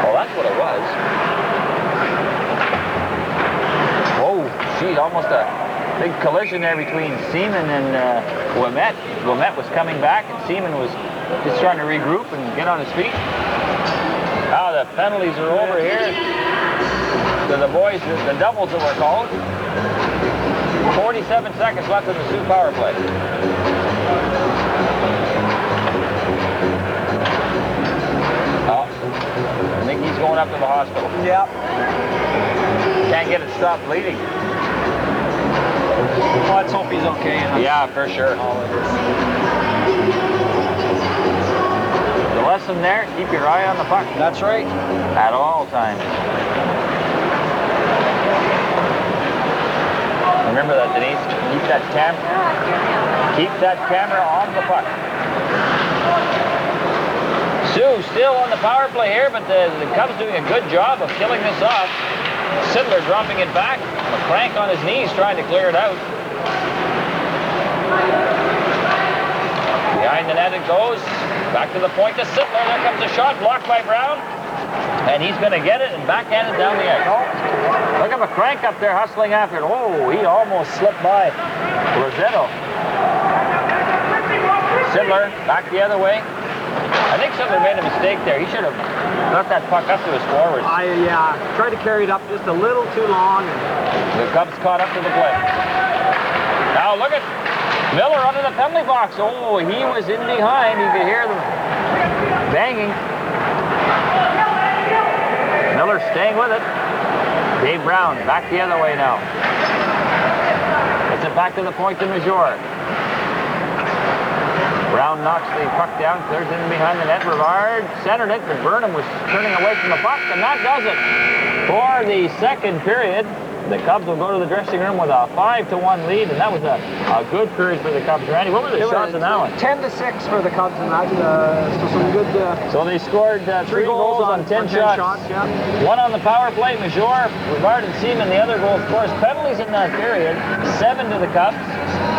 Well, that's what it was. Whoa, geez, almost a big collision there between Seaman and Ouimet. Ouimet was coming back, and Seaman was just trying to regroup and get on his feet. Now the penalties are over here. To the boys, the doubles that were called. 47 seconds left in the Sioux power play. Oh, I think he's going up to the hospital. Yep. Can't get it stopped bleeding. Well, let's hope he's okay. Yeah, for sure. The lesson there, keep your eye on the puck. That's right. At all times. Remember that, Denise. Keep that camera on the puck. Sioux still on the power play here, but the Cubs doing a good job of killing this off. Sittler dropping it back. McCrank on his knees trying to clear it out. Behind the net it goes. Back to the point to Sittler. There comes a shot blocked by Brown. And he's going to get it and backhand it down the ice. Look at McCrank up there hustling after it. Oh, he almost slipped by Rosetto. Sittler back the other way. I think Sittler made a mistake there. He should have got that puck up to his forwards. Yeah, tried to carry it up just a little too long. The Cubs caught up to the play. Now look at Miller under the penalty box. Oh, he was in behind. You could hear them banging. Miller staying with it. Dave Brown back the other way now. Gets it back to the point to Major. Brown knocks the puck down, clears it in behind the net. Rivard centered it, but Burnham was turning away from the puck, and that does it. For the second period, the Cubs will go to the dressing room with a 5-1 lead, and that was a good period for the Cubs. Randy, what were the shots in that one? 10-6 for the Cubs in that. So some good. So they scored 3 goals on 10 shots. Yeah. 1 on the power play, Major, Rivard, and Seaman. The other goal, of course, penalties in that period. 7 to the Cubs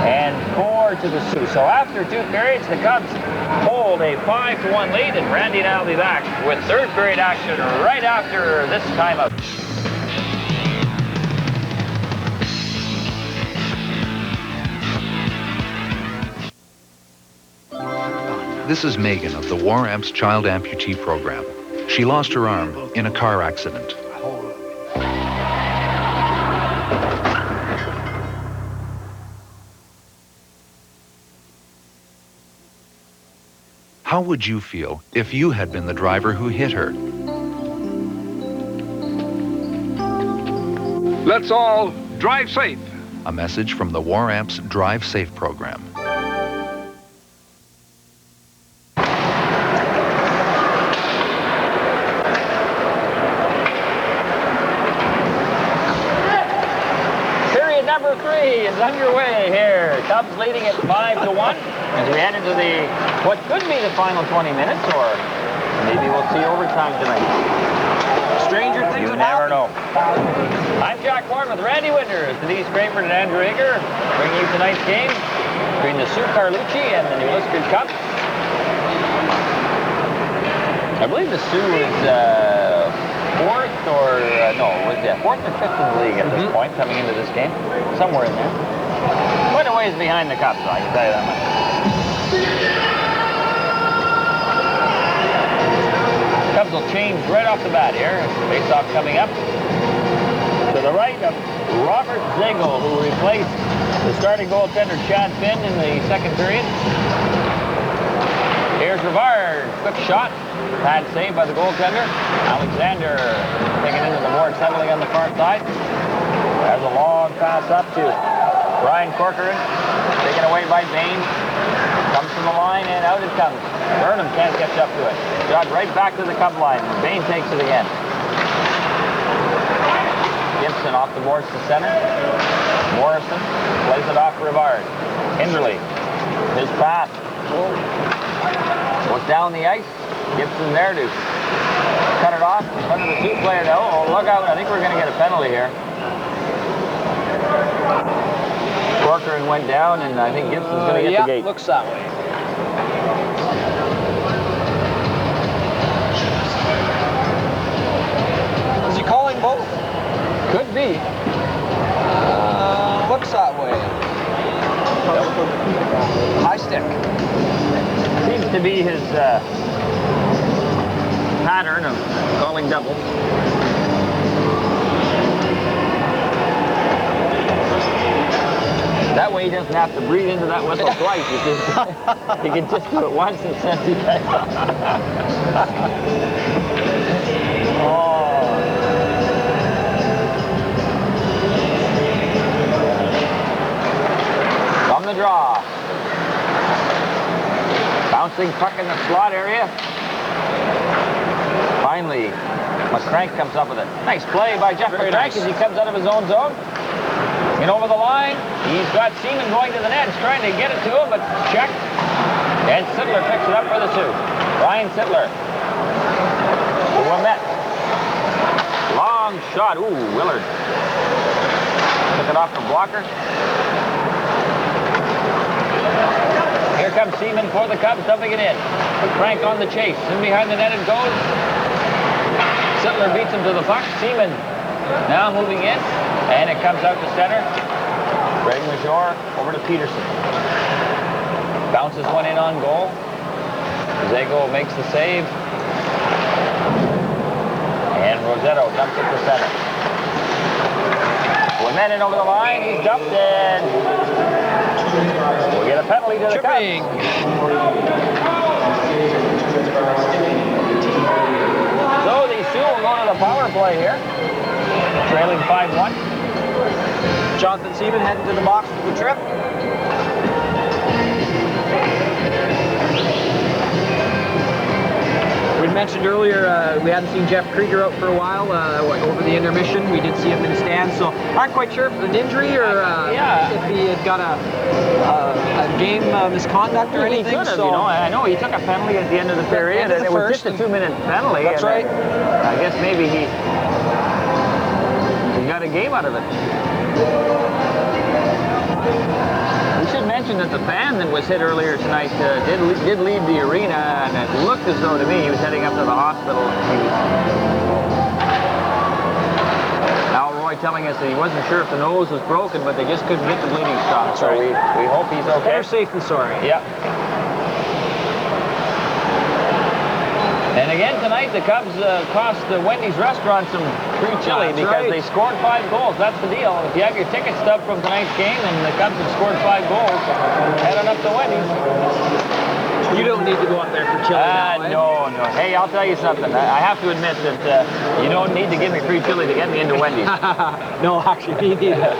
and 4 to the Sioux. So after 2 periods, the Cubs hold a 5-1 lead, and Randy and I will be back with third period action right after this timeout. This is Megan of the War Amps Child Amputee Program. She lost her arm in a car accident. How would you feel if you had been the driver who hit her? Let's all drive safe. A message from the War Amps Drive Safe program. Number 3 is underway here. Cubs leading at 5-1 as we head into what could be the final 20 minutes, or maybe we'll see overtime tonight. Stranger things have happened. You never know. I'm Jack Warren with Randy Winters, Denise Crayford and Andrew Eager, bringing you tonight's game between the Sioux Carlucci and the New Liskeard Cubs. I believe the Sioux is fourth or fifth in the league at this point, coming into this game. Somewhere in there. Quite a ways behind the Cubs, I can tell you that much. Cubs will change right off the bat here. Face-off coming up. To the right of Robert Zegel, who replaced the starting goaltender Chad Finn in the second period. Here's Rivard. Quick shot. Pad saved by the goaltender. Alexander taking into the board, settling on the far side. There's a long pass up to Brian Corcoran. Taken away by Bain. Comes from the line and out it comes. Burnham can't catch up to it. Shot right back to the Cub line. Bain takes it again. Gibson off the boards to center. Morrison plays it off Rivard. Hinderly. His pass. Was down the ice. Gibson there to cut it off in front of the Sioux player. Oh, look out. I think we're going to get a penalty here. Corcoran went down, and I think Gibson's going to get the gate. Looks that way. Is he calling both? Could be. Looks that way. High stick. Seems to be his pattern of calling doubles. That way he doesn't have to breathe into that whistle twice. He can just do it once and send it back. From the draw. Bouncing puck in the slot area. Finally, McCrank comes up with it. Nice play by Jeff McCrank as he comes out of his own zone. And over the line, he's got Seaman going to the net. He's trying to get it to him, but checked. And Sittler picks it up for the Sioux. Ryan Sittler shot. Ooh, Willard. Took it off the blocker. Here comes Seaman for the Cubs, dumping it in. Quick crank on the chase. In behind the net it goes. Sittler beats him to the puck. Seaman now moving in, and it comes out to center. Greg Major over to Peterson. Bounces one in on goal. Zago makes the save. And Rosetto dumps it to center. Clement over the line. He's dumped and we'll get a penalty to the Cubs. So the Sioux will go to the power play here. Trailing 5-1. Jonathan Seaman heading to the box for the trip. We mentioned earlier we hadn't seen Jeff Krieger out for a while over the intermission. We did see him in the stands, so aren't quite sure if it was an injury or if he had got a game misconduct or anything. He could have, you know. I know he took a penalty at the end of the period, and it was just a 2-minute penalty. That's right. I guess maybe he got a game out of it. We should mention that the fan that was hit earlier tonight did leave the arena, and it looked as though to me he was heading up to the hospital. Al Roy telling us that he wasn't sure if the nose was broken, but they just couldn't get the bleeding stopped. So we hope he's okay. Better safe than sorry. Yeah. And again tonight, the Cubs cost the Wendy's restaurant some free chili because they scored 5 goals. That's the deal. If you have your ticket stub from tonight's game and the Cubs have scored 5 goals, head on up to Wendy's. You don't need to go up there for chili now, No. Hey, I'll tell you something. I have to admit that you don't need to give me free chili to get me into Wendy's. No, actually, me neither.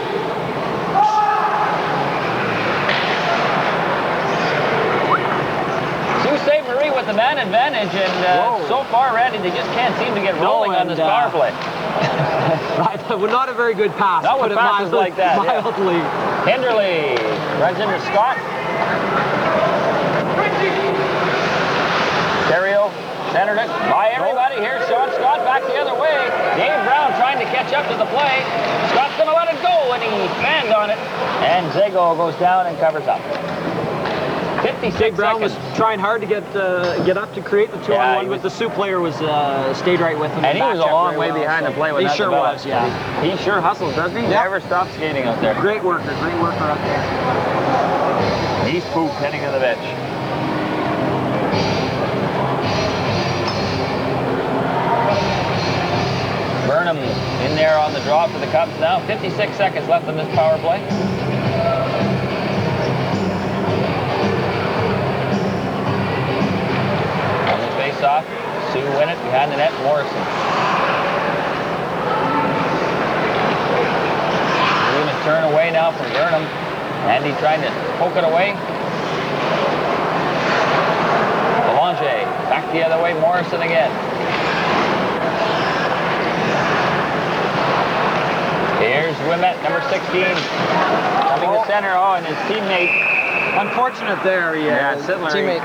With the man advantage, and so far, Randy, they just can't seem to get rolling on this power play. Well, not a very good pass. Not with passes like that. Mildly. Yeah. Hinderly runs into Scott. Terrio centered it by everybody. Here's Sean Scott back the other way. Dave Brown trying to catch up to the play. Scott's going to let it go, and he fanned on it. And Zago goes down and covers up. 56 Brown seconds. was trying hard to get up to create the 2-on-1, but the Sioux player was stayed right with him. And he was a long way behind the play when that developed. He sure was, yeah. He sure hustles, doesn't he? Yep. Never stops skating out there. Great worker out there. He's pooped heading to the bench. Burnham in there on the draw for the Cubs now. 56 seconds left in this power play. Off. Sioux win it behind the net. Morrison. We're going to turn away now from Burnham. Andy trying to poke it away. Belanger back the other way. Morrison again. Here's Ouimet, number 16. Coming to center. Oh, and his teammate. Unfortunate there. Yeah, Sittler. Teammate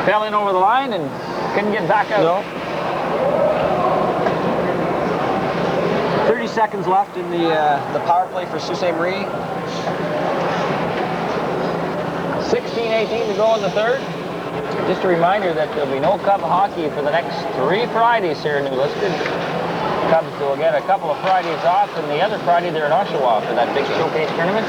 fell in over the line and couldn't get back out. No. 30 seconds left in the power play for Sault Ste. Marie. 16-18 to go in the third. Just a reminder that there'll be no Cub hockey for the next 3 Fridays here in New Liskeard. Cubs will get a couple of Fridays off, and the other Friday they're in Oshawa for that big showcase tournament.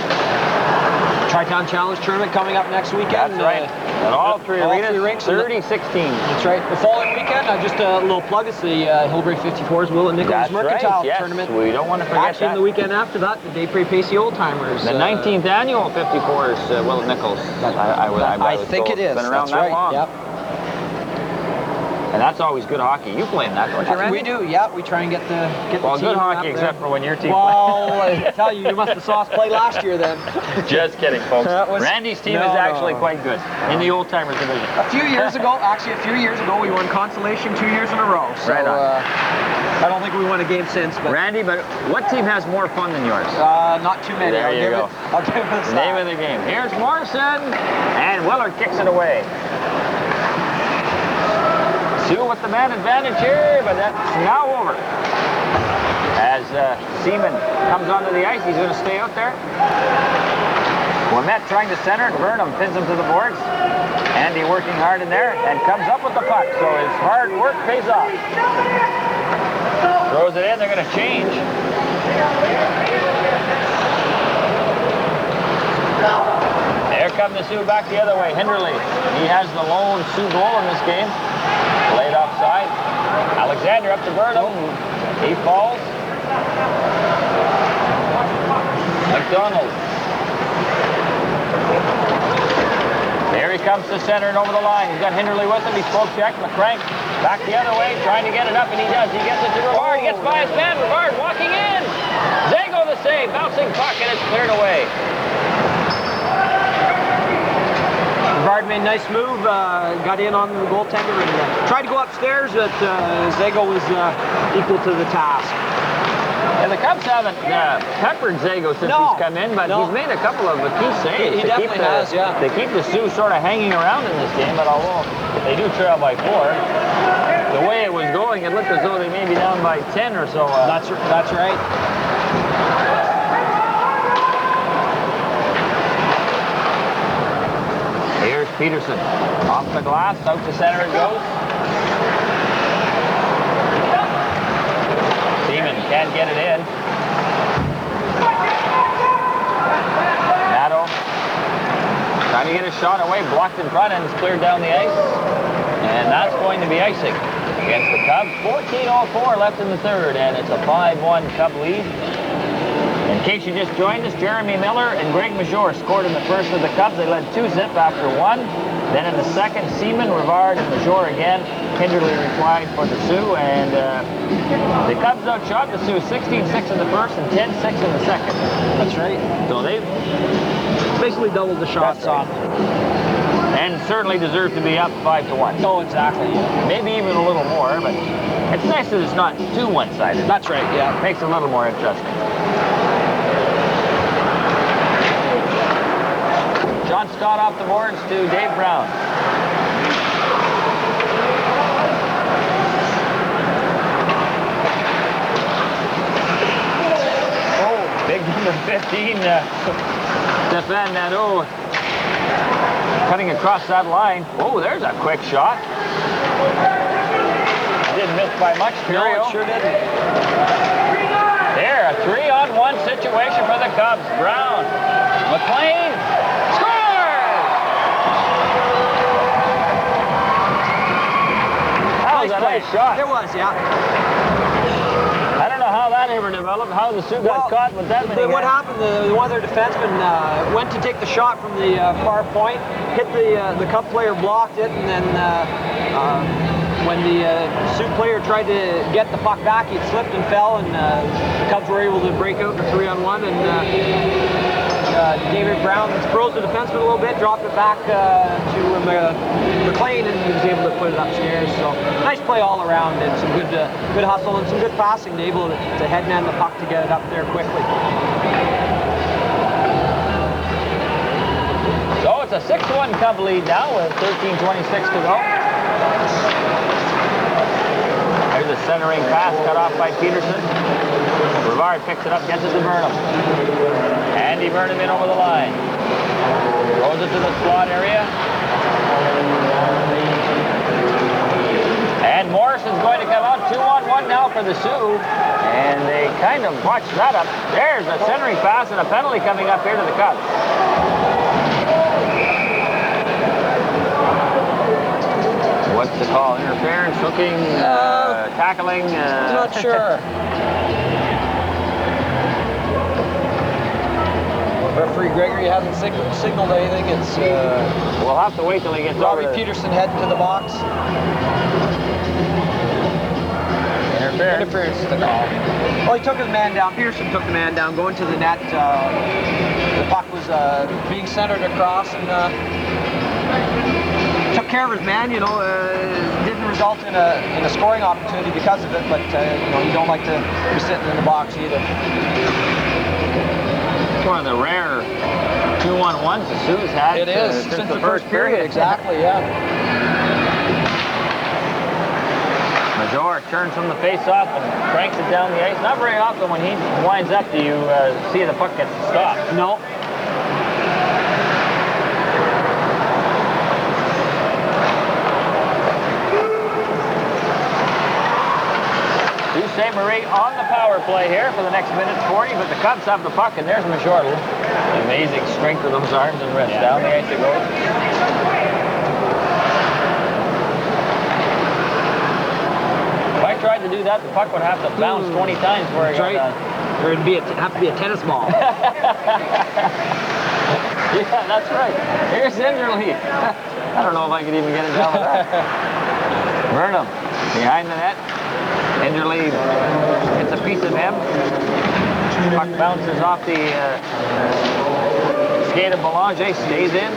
Tri-Town Challenge tournament coming up next weekend. That's right. At all three arenas, 30-16. That's right. The following weekend, just a little plug, it's the Hillbury 54's Will and Nichols Mercantile Tournament. We don't want to forget Actually, the weekend after that, the Daypre Pacey Old Timers. The 19th annual 54's Will and Nichols. I think it is. It's been around that long. Yep. And that's always good hockey. You play in that, don't you, Randy? We do, yeah. We try and get the team. Well, good hockey except for when your team Well, I tell you, you must have saw us play last year then. Just kidding, folks. Randy's team is actually quite good in the Old Timers division. A few years ago, we won consolation 2 years in a row. So, right on. I don't think we won a game since. But Randy, but what team has more fun than yours? Not too many. There you go. I'll give it a Name of the game. Here's Morrison, and Willard kicks it away. Sioux with the man advantage here, but that's now over. As as Seaman comes onto the ice. He's going to stay out there. Ouimet trying to center it. Burnham pins him to the boards. Andy working hard in there and comes up with the puck. So his hard work pays off. Throws it in. They're going to change. There come the Sioux back the other way. Hinderly. He has the lone Sioux goal in this game. Laid offside. Alexander up to Burnham. He falls. McDonald. There he comes to center and over the line. He's got Hinderly with him. He's poke check. McCrank back the other way, trying to get it up, and he does. He gets it to Rivard. He gets by his man. Rivard walking in. Zago the save. Bouncing puck, and it's cleared away. Rivard made a nice move, got in on the goaltender and tried to go upstairs, but Zago was equal to the task. And the Cubs haven't peppered Zago since he's come in, but he's made a couple of key saves. He definitely has, yeah. They keep the Sioux sort of hanging around in this game, but although they do trail by 4, the way it was going, it looked as though they may be down by 10 or so. That's right. Here's Peterson. Off the glass, out to center it goes. Seaman can't get it in. Nato trying to get a shot away, blocked in front, and it's cleared down the ice. And that's going to be icing against the Cubs. 14:04 left in the third, and it's a 5-1 Cub lead. In case you just joined us, Jeremy Miller and Greg Major scored in the first of the Cubs. They led 2-zip after 1. Then in the second, Seaman, Rivard, and Major again. Hinderly replied for the Sioux, and the Cubs outshot the Sioux 16-6 in the first and 10-6 in the second. That's right. So they've basically doubled the shots off. And certainly deserve to be up 5-1. Oh, exactly. Yeah. Maybe even a little more, but it's nice that it's not too one-sided. That's right, yeah. Makes it a little more interesting. John Scott off the boards to Dave Brown. Oh, big number 15, Stéphane Nadeau, cutting across that line. Oh, there's a quick shot. Didn't miss by much, Terrio. No, it sure didn't. There, a 3-on-1 situation for the Cubs. Brown, McLean, a nice shot. It was, yeah. I don't know how that ever developed, how the Sioux got caught with that many What guys. happened, one of their defensemen went to take the shot from the far point, hit the Cub player, blocked it, and then when the Sioux player tried to get the puck back, he slipped and fell, and the Cubs were able to break out for 3-on-1, and David Brown froze the defenseman a little bit, dropped it back to McLean, and he was able to put it upstairs. So nice play all around, and some good hustle and some good passing, to able to headman the puck to get it up there quickly. So it's a 6-1 Cub lead now with 13:26 to go. There's a centering pass cut off by Peterson. Rivard picks it up, gets it to Burnham. Andy Burnham in over the line. Throws it to the slot area. And Morrison's going to come out 2-on-1 now for the Sioux. And they kind of botched that up. There's a centering pass and a penalty coming up here to the Cubs. What's the call? Interference, hooking, tackling? Not sure. Referee Gregory hasn't signaled anything. It's we'll have to wait till he gets Robbie over Peterson heading to the box. Interference to call. Well, he took his man down. Peterson took the man down, going to the net. The puck was being centered across, and took care of his man. You know, didn't result in a scoring opportunity because of it, but you know, you don't like to be sitting in the box either. One of the rare 2-on-1s the Sioux's had. It is since the first period. Exactly, yeah. Major turns from the face-off and cranks it down the ice. Not very often when he winds up do you see the puck gets stopped. No. Sault Ste. Marie on the power play here for the next minute 40, but the Cubs have the puck, and there's Major. Amazing strength of those arms and wrists. Down the ice it goes. If I tried to do that, the puck would have to bounce 20 times before it got done. Or it'd have to be a tennis ball. Yeah, that's right. Here's Enderle. I don't know if I could even get it down with that. Burnham behind the net. Enderle gets a piece of him. Puck bounces off the skate of Belanger, stays in.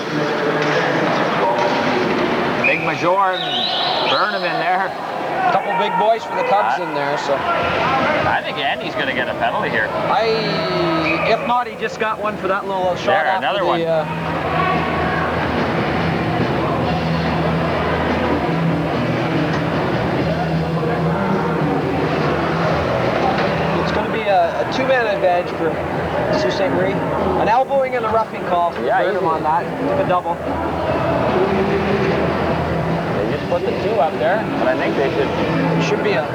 Big Major and Burnham in there. A couple big boys for the Cubs in there, so. I think Andy's going to get a penalty here. If not, he just got one for that little shot. There, another one. A two-man advantage for Sault Ste. Marie. An elbowing and a roughing call. Yeah, him on that. Took a double. They just put the 2 up there, but I think they should be a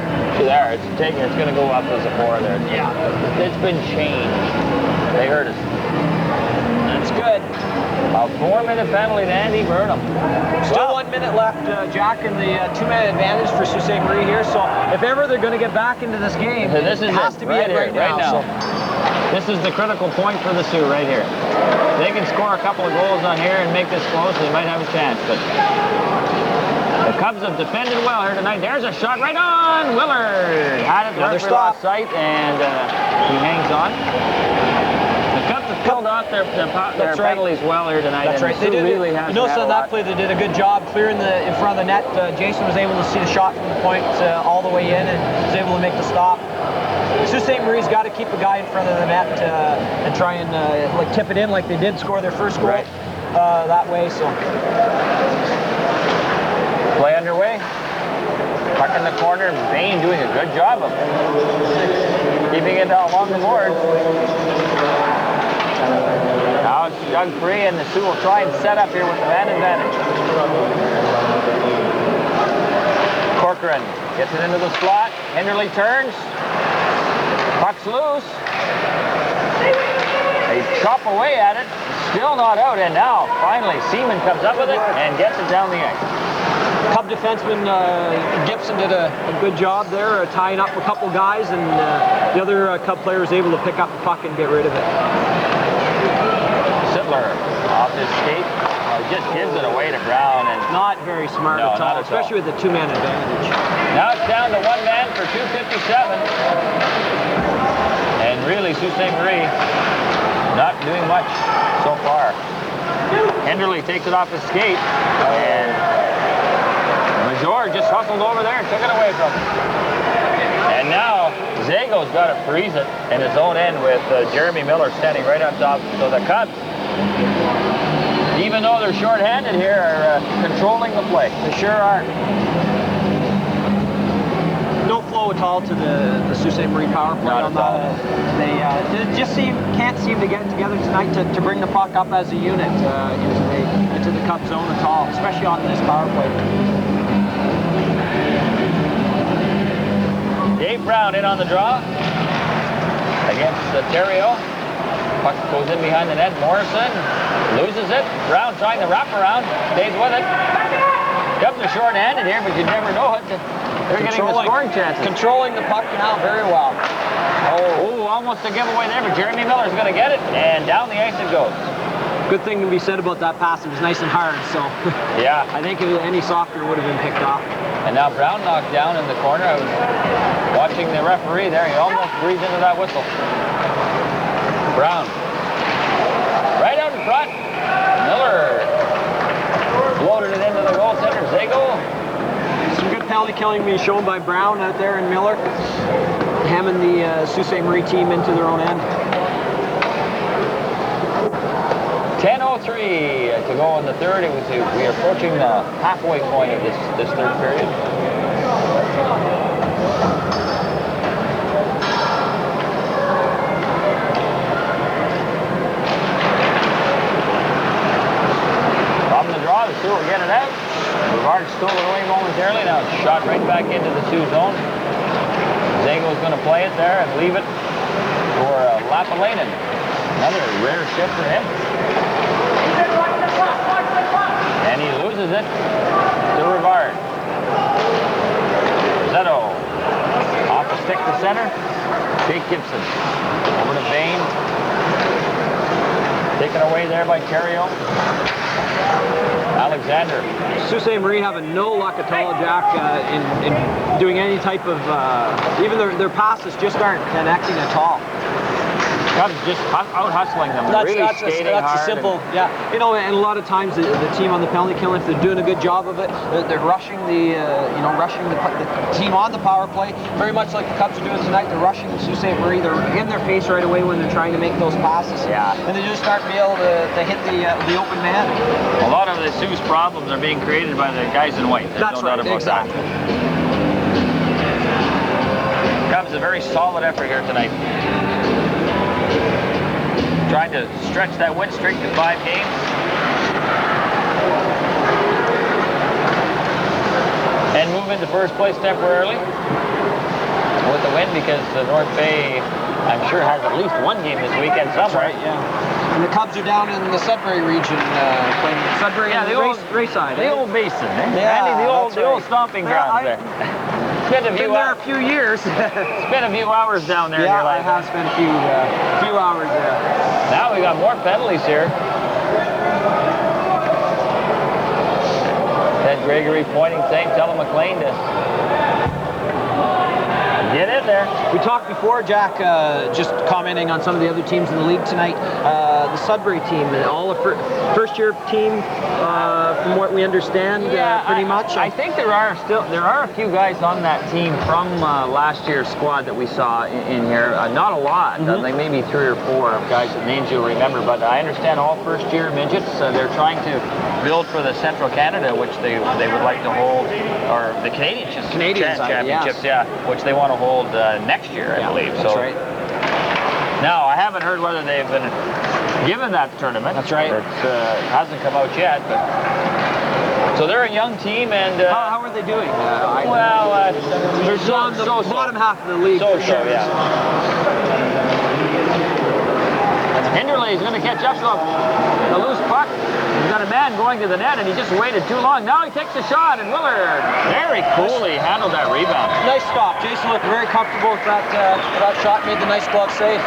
there. It's going to go up as a 4 there. Yeah, it's been changed. They heard us. That's good. A 4-minute penalty to Andy Burnham. Still 1 minute left, Jack, in the two-man advantage for Sault Ste. Marie here. So if ever they're going to get back into this game, this it has to be right now. So. This is the critical point for the Sioux right here. They can score a couple of goals on here and make this close. They might have a chance, but the Cubs have defended well here tonight. There's a shot right on Willard. Had it Another right off sight, and he hangs on. The Cubs have filled out their penalties well here tonight. That's right. They did. Really you notice on that play they did a good job clearing in front of the net. Jason was able to see the shot from the point all the way in and was able to make the stop. Sault Ste. Marie's got to keep a guy in front of the net and try and like tip it in like they did score their first goal that way. So play underway. Puck in the corner. Bain doing a good job of keeping it along the board. Now it's dug free, and the Sioux will try and set up here with the man advantage. Corcoran gets it into the slot. Enderle turns. Puck's loose. They chop away at it. Still not out, and now finally Seaman comes up with it and gets it down the ice. Cub defenseman Gibson did a good job there, tying up a couple guys, and the other Cub player was able to pick up the puck and get rid of it. Sittler off his skate, just gives it away to Brown, and not very smart at all, especially with the two-man advantage. Now it's down to one man for 2:57, and really Sault Ste. Marie not doing much so far. Enderle takes it off his skate, and Major just hustled over there and took it away from him. And now Zago's got to freeze it in his own end with Jeremy Miller standing right on top. So the Cubs, even though they're short-handed here, are controlling the play. They sure are. No flow at all to the Sault Ste. Marie power play on that. They just can't seem to get together tonight to bring the puck up as a unit into the Cub zone at all, especially on this power play. Dave Brown in on the draw against Terrio. Puck goes in behind the net. Morrison loses it. Brown trying to wrap around. Stays with it. Cubs are short-handed here, but you never know it. They're getting the scoring chances. Controlling the puck now very well. Oh, almost a giveaway there, but Jeremy Miller's going to get it, and down the ice it goes. Good thing to be said about that pass. It was nice and hard, so yeah. I think if any softer would have been picked off. And now Brown knocked down in the corner. I was watching the referee there. He almost breathed into that whistle. Brown. Right out in front. Miller floated it into the goaltender. Zago. Some good penalty killing being shown by Brown out there and Miller. Hamming the Sault Ste. Marie team into their own end. 10:03 to go in the third. We are approaching the halfway point of this third period. shot right back into the Sioux zone. Zago's going to play it there and leave it for Lapalainen. Another rare shift for him. And he loses it to Rivard. Zetto. Off the stick to center. Jake Gibson. Over to Bain. Taken away there by Theriault. Alexander. Sault Ste. Marie having no luck at all, Jack, in doing any type of, even their passes just aren't connecting at all. Cubs just out hustling them. That's a simple, yeah. You know, and a lot of times the team on the penalty kill, if they're doing a good job of it, they're rushing rushing the team on the power play. Very much like the Cubs are doing tonight. They're rushing Sault Ste. Marie. They're in their face right away when they're trying to make those passes. Yeah. And they just start to be able to hit the open man. A lot of the Sioux problems are being created by the guys in white. There's no doubt about that. Cubs a very solid effort here tonight. Trying to stretch that win streak to 5 games. And move into first place temporarily with the win, because the North Bay, I'm sure, has at least one game this weekend somewhere. That's right, yeah. And the Cubs are down in the Sudbury region playing Sudbury, yeah, the Rayside. The old basin, eh? Yeah, Andy, the old stomping grounds there. Spent a few there a few years. Spent a few hours down there. Yeah, I have spent a few hours there. Now we got more penalties here. Ted Gregory pointing, saying, telling McLean to get in there. We talked before, Jack, just commenting on some of the other teams in the league tonight. The Sudbury team, all the first-year team, from what we understand, pretty much. I think there are a few guys on that team from last year's squad that we saw in here. Not a lot, like maybe 3 or 4 guys with names you'll remember. But I understand all first-year midgets. They're trying to build for the Central Canada, which they would like to hold, or the Canadian Championships, which they want to hold next year, I believe. That's right. Now, I haven't heard whether they've been given that tournament. That's right. It hasn't come out yet. But so they're a young team, and how are they doing? They're on the bottom half of the league. Yeah. Hinderley is going to catch up to the loose puck. He's got a man going to the net, and he just waited too long. Now he takes a shot, and Willard very coolly handled that rebound. Nice stop. Jason looked very comfortable with that shot, made the nice glove save.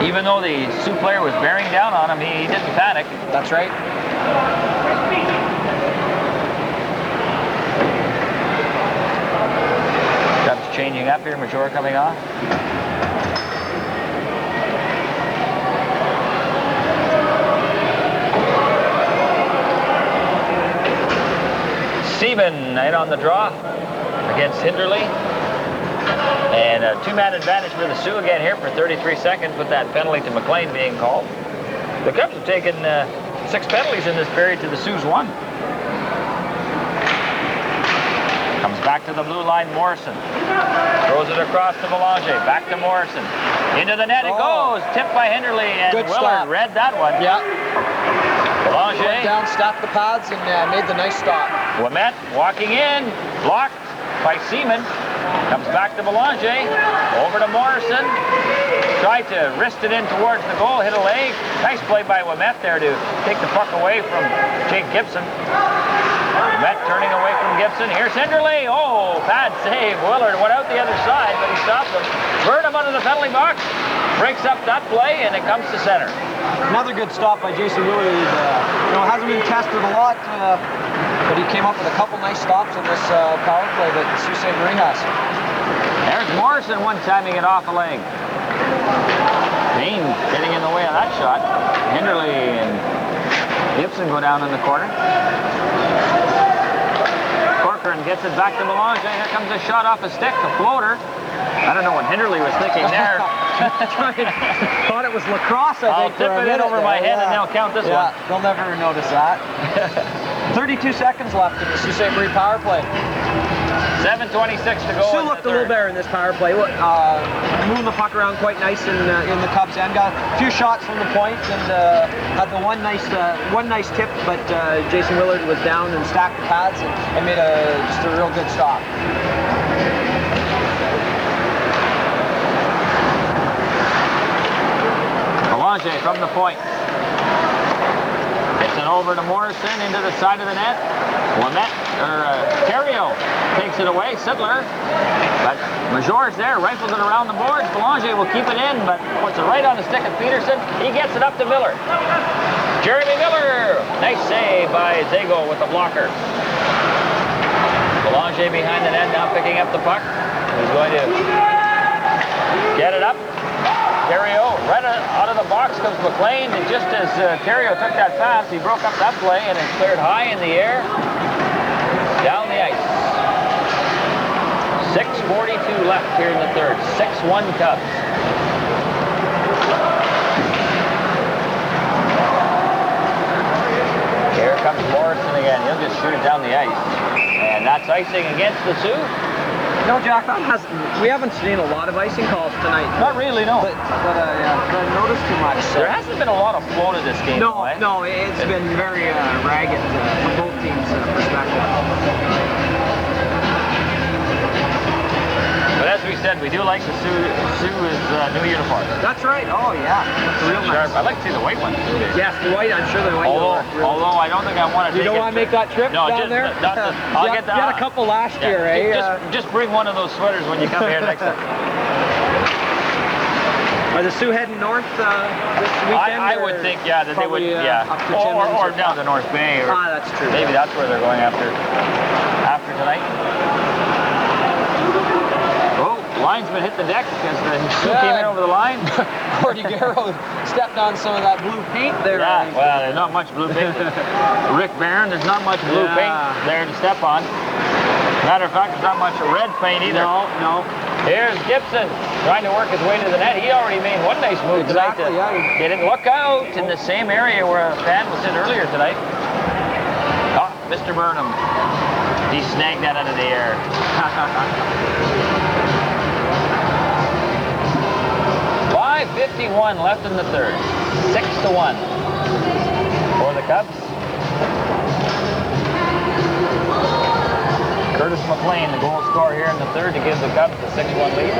Even though the Sioux player was bearing down on him, he didn't panic. That's right. Cubs changing up here, Major coming off. Seaman in on the draw against Hinderley. And a 2-man advantage for the Sioux again here for 33 seconds with that penalty to McLean being called. The Cubs have taken 6 penalties in this period to the Sioux's 1. Comes back to the blue line, Morrison. Throws it across to Belanger. Back to Morrison. Into the net it goes. Tipped by Hinderley, and Willard read that one. Yeah. Belanger went down, stacked the pads, and made the nice stop. Ouimet walking in. Blocked by Seaman. Comes back to Belanger. Over to Morrison. Tried to wrist it in towards the goal. Hit a leg. Nice play by Ouimet there to take the puck away from Jake Gibson. Ouimet turning away from Gibson. Here's Hinderley. Oh, bad save. Willard went out the other side, but he stopped him. Burnham under the penalty box. Breaks up that play, and it comes to center. Another good stop by Jason Willard. Hasn't been tested a lot, but he came up with a couple nice stops in this power play that Sault Ste. Marie has. There's Morrison one-timing it off a leg. Bain getting in the way of that shot. Hinderley and Gibson go down in the corner. Corcoran gets it back to Belanger. Here comes a shot off a stick, a floater. I don't know what Hinderley was thinking there. Thought it was lacrosse, I think. I'll tip it in over my head, and they'll count this one. They'll never notice that. 32 seconds left in the Sault Ste. Marie power play. 7:26 to go. Still looked a little better in this power play. Moving the puck around quite nice in the Cubs end. Got a few shots from the point and had the one nice tip, but Jason Willard was down and stacked the pads and made just a real good stop. Belanger from the point. Gets it over to Morrison into the side of the net. Terrio takes it away. Sittler. But Major's there, rifles it around the boards. Belanger will keep it in, but puts it right on the stick of Peterson. He gets it up to Miller. Jeremy Miller. Nice save by Zago with the blocker. Belanger behind the net now picking up the puck. He's going to get it up. Terrio right out of the box comes McLean, and just as Terrio took that pass, he broke up that play and it cleared high in the air, down the ice. 6:42 left here in the third. 6-1 Cubs. Here comes Morrison again. He'll just shoot it down the ice. And that's icing against the Sioux. No, Jack, we haven't seen a lot of icing calls tonight. Not really, no. But yeah, I haven't noticed too much. There hasn't been a lot of flow to this game. No, though, eh? no, it's been very ragged from both teams' perspective. But as we said, we do like the Sioux's new uniforms. That's right. Oh, yeah. That's real Sharp. nice. I'd like to see the white ones. Yes, the white. I'm sure the white. Although I don't think I want to take it. You don't want to make that trip down there? I'll get that. You had a couple last year, eh? Just bring one of those sweaters when you come here next time. Are the Sioux heading north this weekend? I would think, yeah, that they would, up to or down to North Bay. Or that's true. Maybe that's where they're going after tonight. Oh, linesman hit the deck because the Sioux came in over the line. Cordegaro stepped on some of that blue paint there. Yeah, well, there's not much blue paint. Rick Barron, there's not much blue paint there to step on. Matter of fact, there's not much red paint either. No. Here's Gibson trying to work his way to the net. He already made one nice move tonight. Get it. Look out in the same area where a fan was in earlier tonight. Oh, Mr. Burnham. He snagged that out of the air. 5:51 left in the third. 6-1 for the Cubs. Curtis McLean, the goal scorer here in the third to give the Cubs the 6-1 lead.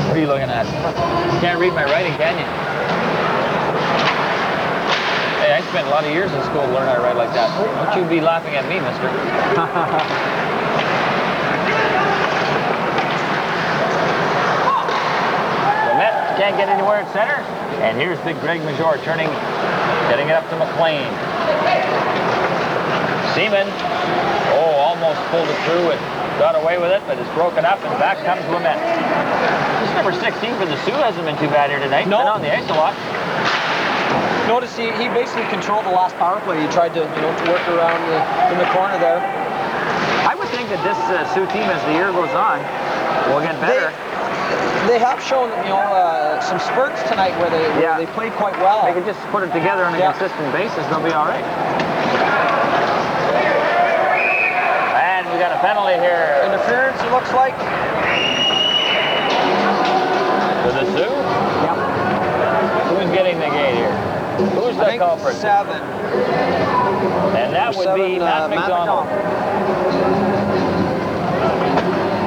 What are you looking at? You can't read my writing, can you? Hey, I spent a lot of years in school to learn how to write like that. Don't you be laughing at me, mister. Lamette can't get anywhere at center. And here's big Greg Major getting it up to McLean. Seaman, almost pulled it through and got away with it, but it's broken up, and back comes Lamette. This number 16 for the Sioux hasn't been too bad here tonight. No. Been on the ice a lot. Notice he basically controlled the last power play. He tried to work around in the corner there. I would think that this Sioux team, as the year goes on, will get better. They have shown some spurts tonight where they played quite well. They could just put it together on a consistent basis, they'll be all right. And we got a penalty here. Interference, it looks like. For the Sioux? Yep. Who's getting the gate here? Who's the culprit? 7. And that would be Matt McDonald.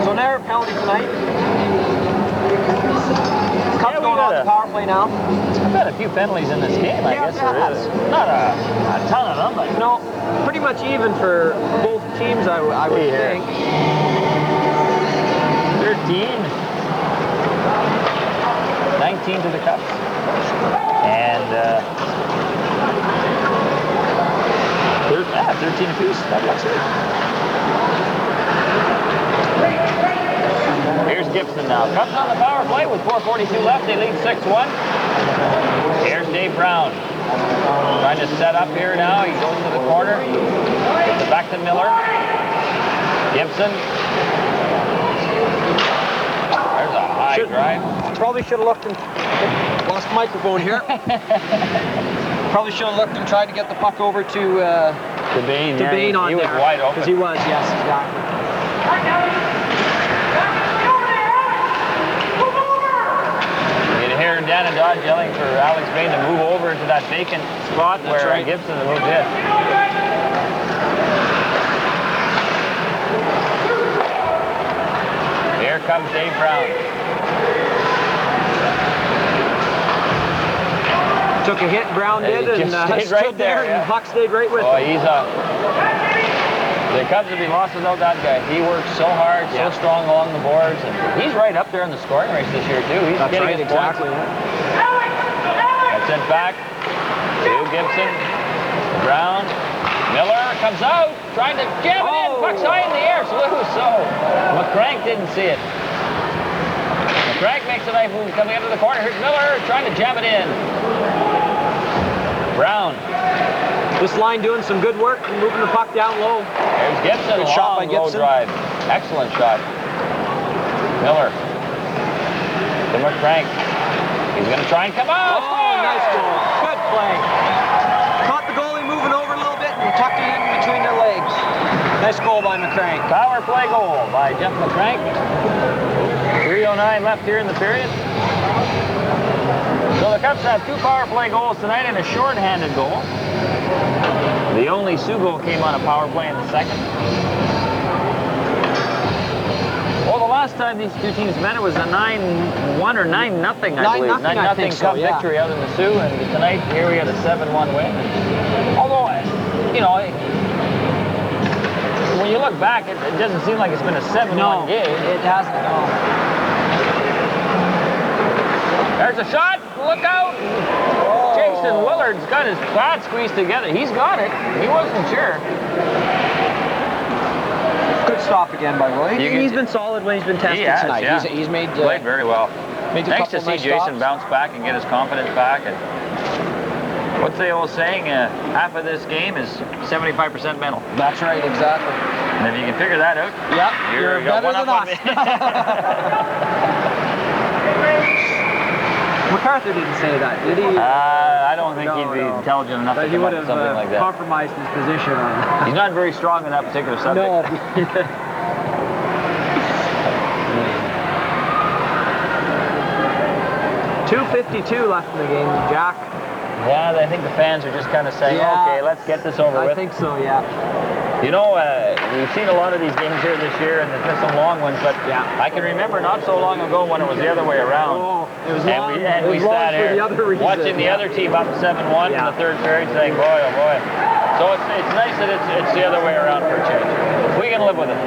So now a penalty tonight. Cubs going on the power play now. I've had a few penalties in this game, I guess there is. Not a ton of them, but no, pretty much even for both teams, I would think. 13. 19 to the Cubs. And 13 apiece. That looks good. Here's Gibson now. Cubs on the power play with 4:42 left. They lead 6-1. Here's Dave Brown. Trying to set up here now. He goes to the corner. Gets it back to Miller. Gibson. There's a high drive. Probably should have looked and lost the microphone here. Probably should have looked and tried to get the puck over to Bain, to Bain on he there. was wide open. Because he was, yes, exactly. You can hear Dan and Dodge yelling for Alex Bain to move over into that vacant spot where right. Gibson moved in. Here comes Dave Brown. Took a hit, Brown did, and stayed stood right there, and Buck stayed right with him. He's the Cubs would be lost without that guy. He works so hard, so strong along the boards, and he's right up there in the scoring race this year too. He's getting his exactly. points. That's sent back to Gibson. Brown. Miller comes out, trying to jam it in. Puck's high in the air, so McCrank didn't see it. McCrank makes a nice move coming into the corner. Here's Miller trying to jam it in. Brown. This line doing some good work and moving the puck down low. There's Gibson. Good shot by Gibson. Low drive. Excellent shot. Miller. To McCrank. He's going to try and come out. Oh, nice goal. Good play. Caught the goalie moving over a little bit and tucked it in between their legs. Nice goal by McCrank. Power play goal by Jeff McCrank. 3:09 left here in the period. So the Cubs have 2 power play goals tonight and a short-handed goal. The only Sioux goal came on a power play in the second. Well, the last time these two teams met, it was a 9-1 or 9-0, I believe. 9-0 Cub victory out in the Sioux, and tonight here we had a 7-1 win. Although, you know, when you look back, it doesn't seem like it's been a 7-1 game. It hasn't, no. There's a shot. Look out. Jason Willard's got his quad squeezed together. He's got it. He wasn't sure. Good stop again by Roy. He's been solid when he's been tested tonight. Yeah. He's made played very well. Nice to see nice Jason stops. bounce back and get his confidence back. And what's the old saying? Half of this game is 75% mental. That's right, exactly. And if you can figure that out, you're better than us. MacArthur didn't say that, did he? I don't think he'd be intelligent enough to come up with something like that. Compromised his position on. He's not very strong on that particular subject. No. 2:52 left in the game, Jack. Yeah, I think the fans are just kind of saying, okay, let's get this over with. I think so, yeah. You know, we've seen a lot of these games here this year, and there's been some long ones, but I can remember not so long ago when it was the other way around. Oh, it was long. And we sat here watching the other team up 7-1 in the third period, saying, boy, oh boy. So it's nice that it's the other way around for a change. We can live with it.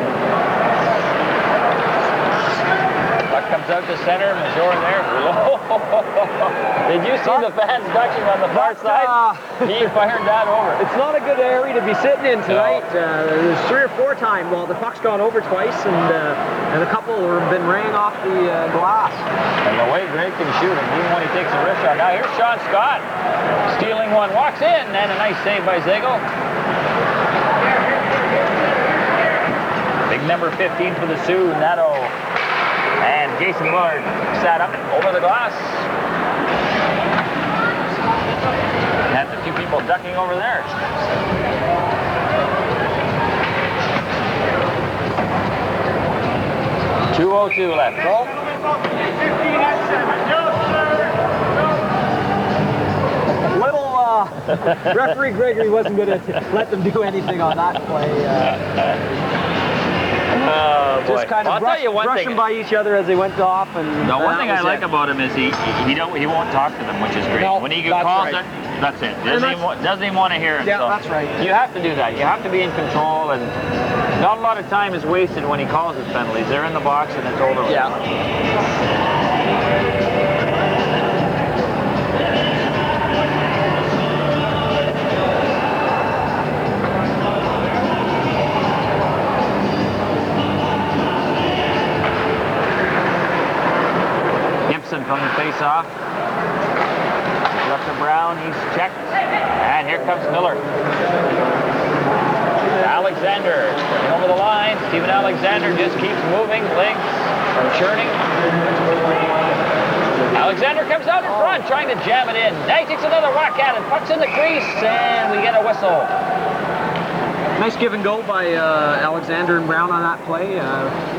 Puck comes out to center, Major there. Did you see the fans ducking on the far side? He fired that over. It's not a good area to be sitting in tonight. There's 3 or 4 times. Well, the puck's gone over twice, and a couple have been raying off the glass. And the way Greg can shoot him, even when he takes a wrist shot. Now here's Sean Scott, stealing one, walks in, and a nice save by Zago. Big number 15 for the Sioux, Nato. And Jason Willard sat up over the glass. That's a few people ducking over there. .202 left. Roll. Referee Gregory wasn't going to let them do anything on that play. Just kind of brushing by each other as they went off. And the one thing I like about him is he won't talk to them, which is great. No, when he calls it, that's it. Doesn't even want to hear it. Yeah, so that's right. You have to do that. You have to be in control, and not a lot of time is wasted when he calls his penalties. They're in the box and it's over. Yeah. From the face-off. Left to Brown, he's checked. And here comes Miller. Alexander turning over the line. Steven Alexander just keeps moving, legs are churning. Alexander comes out in front, trying to jam it in. Now he takes another whack at it, pucks in the crease, and we get a whistle. Nice give and go by Alexander and Brown on that play,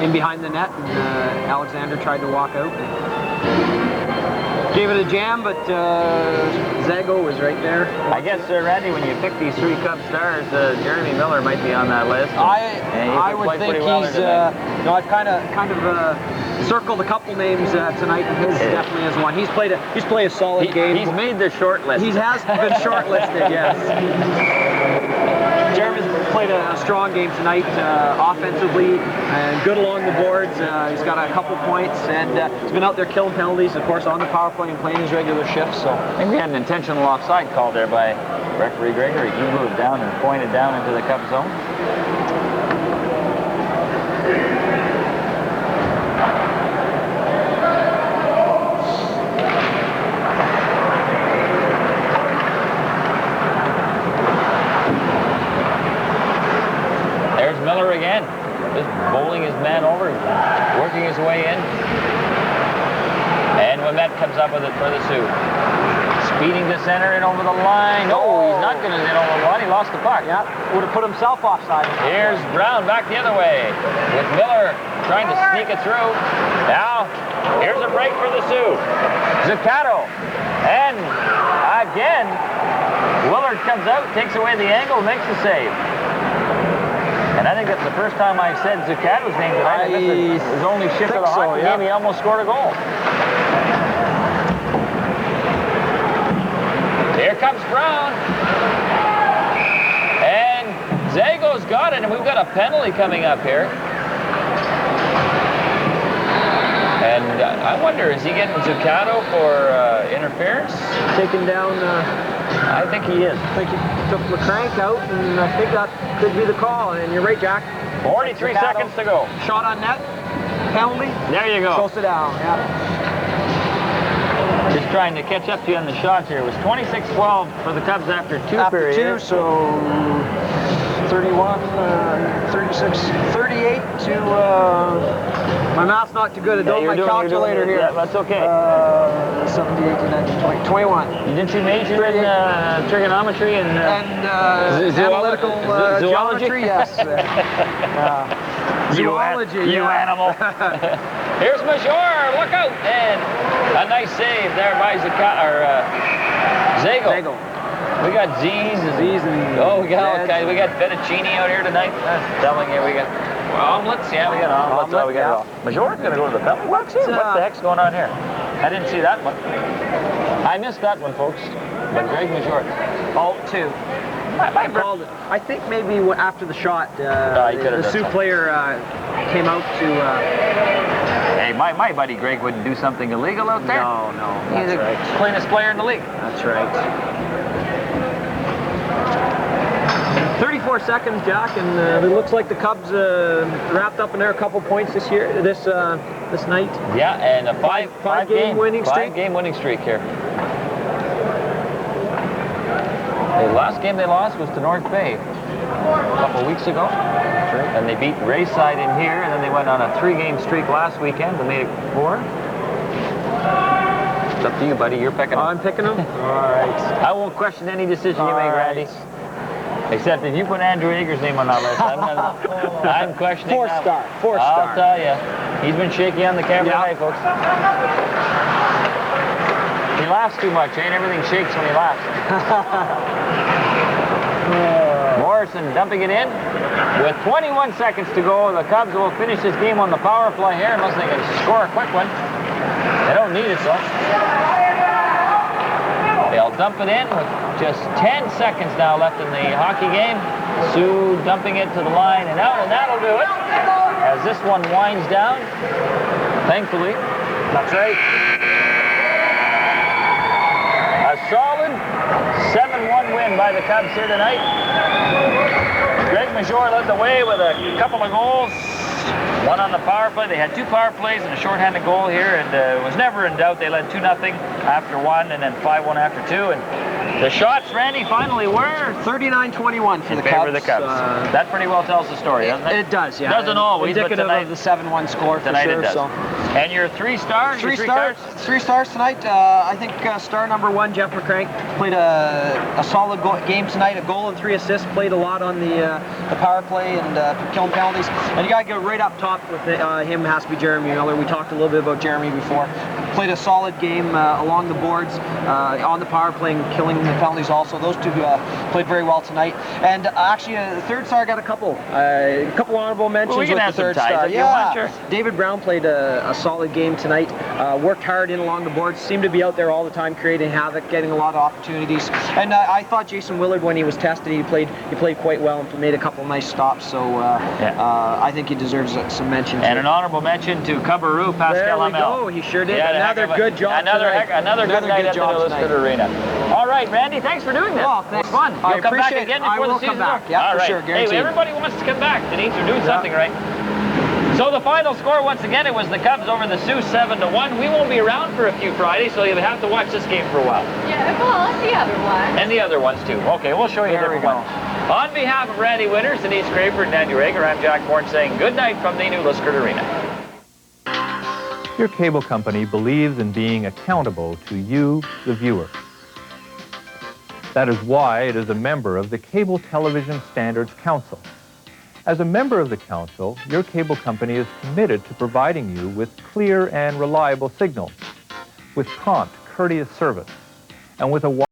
in behind the net, and Alexander tried to walk out. Gave it a jam, but Zago was right there. I guess, Randy, when you pick these 3 Cub stars, Jeremy Miller might be on that list. I would think he's. I've kind of circled a couple names tonight, and his definitely is one. He's played a solid game. He's made the short list. He has been shortlisted, yes. Jeremy's played a strong game tonight, offensively, and good along the boards. He's got a couple points, and he's been out there killing penalties, of course, on the power play and playing his regular shifts. So I think we had an intentional offside call there by referee Gregory. He moved down and pointed down into the Cub zone. Miller again, just bowling his man over, working his way in. And Ouimet comes up with it for the Sioux. Speeding to center and over the line. Oh, he's not going to hit over the line. He lost the puck. yeah, would have put himself offside. Here's Brown back the other way with Miller trying to sneak it through. Now, here's a break for the Sioux. Zuccato. And again, Willard comes out, takes away the angle, makes the save. And I think that's the first time I've said Zuccato's name tonight. His only shift of the hockey game, he almost scored a goal. Here comes Brown. And Zago's got it, and we've got a penalty coming up here. And I wonder, is he getting Zuccato for interference? Taking down... I think he is. I think he took McCrank out, and I think that could be the call. And you're right, Jack. 43 seconds to go. Shot on net, penalty. There you go. Close it down, yeah. Just trying to catch up to you on the shots here. It was 26-12 for the Cubs after 2 periods. After 2, so 31, 36, 38 to... my math's not too good. I don't have my calculator here. Yeah, that's okay. 70, 18, 19, 20, 21. Didn't you major in trigonometry and analytical geometry? Yes. Zoology. You animal. Here's Major. Look out. And a nice save there by Zago. We got Z's and oh, we got all kinds. We got fettuccine out here tonight. I'm telling you, we got omelets. Yeah, we got omelets. We got it all. Major's gonna go to the penalty box here. What the heck's going on here? I didn't see that one. I missed that one, folks. But Greg Major. Oh, 2. I called it. I think maybe after the shot, the Sioux player came out to... Hey, my buddy Greg wouldn't do something illegal out there. No, He's the cleanest player in the league. That's right. 34 seconds, Jack, and it looks like the Cubs wrapped up in there a couple points this night. Yeah, and a five game winning streak. 5 game winning streak here. The last game they lost was to North Bay a couple weeks ago. Right. And they beat Rayside in here, and then they went on a 3-game streak last weekend and made it 4. It's up to you, buddy. You're picking them. I'm picking them? All right. I won't question any decision you make, Randy. Except if you put Andrew Eager's name on that list, I'm questioning 4-star. 4-star. I'll tell you. He's been shaky on the camera today, folks. He laughs too much, ain't everything shakes when he laughs. Morrison dumping it in. With 21 seconds to go, the Cubs will finish this game on the power play here unless they can score a quick one. They don't need it, though. They'll dump it in with just 10 seconds now left in the hockey game. Sioux dumping it to the line and out, and that'll do it. As this one winds down, thankfully. That's right. A solid 7-1 win by the Cubs here tonight. Greg Major led the way with a couple of goals. One on the power play. They had 2 power plays and a shorthanded goal here, and it was never in doubt. They led 2-0 after 1 and then 5-1 after 2. And the shots, Randy, finally were 39-21 for in the favor Cubs. of the Cubs. That pretty well tells the story, doesn't it? It does, yeah. Doesn't always, indicative but tonight, of the 7-1 score for tonight sure. it does. So. And your 3 stars? Three stars tonight. I think star number 1, Jeff McCrank, played a solid game tonight. A goal and 3 assists. Played a lot on the power play and killing penalties. And you got to go right up top with him. Has to be Jeremy Miller. We talked a little bit about Jeremy before. Played a solid game along the boards, on the power play, and killing the penalties also. Those two played very well tonight. And actually, the 3rd star got a couple honorable mentions. Well, we can with have the 3rd some ties star. if you want, sure. David Brown played a solid game tonight. Worked hard in along the boards. Seemed to be out there all the time, creating havoc, getting a lot of opportunities. And I thought Jason Willard, when he was tested, he played quite well and made a couple nice stops. So I think he deserves some mention. And an honorable mention to Cubberoo, Pascal Hamel. There we go. He sure did. Another good job. Another good night at the Liskeard Arena. All right, Randy, thanks for doing this. Well, thanks. It was fun. You'll come back appreciate again it. before I will the season's come back. over. Yeah, all for right. sure. Guaranteed. Hey, everybody wants to come back. Denise, you're doing something right. So the final score, once again, it was the Cubs over the Sioux 7-1. We won't be around for a few Fridays, so you'll have to watch this game for a while. Yeah, well, the other one. And the other ones, too. Okay, we'll show you a different one. On behalf of Randy Winters, Denise Craper, and Andy Rager, I'm Jack Bourne saying good night from the new Liskeard Arena. Your cable company believes in being accountable to you, the viewer. That is why it is a member of the Cable Television Standards Council. As a member of the council, your cable company is committed to providing you with clear and reliable signals, with prompt, courteous service, and with a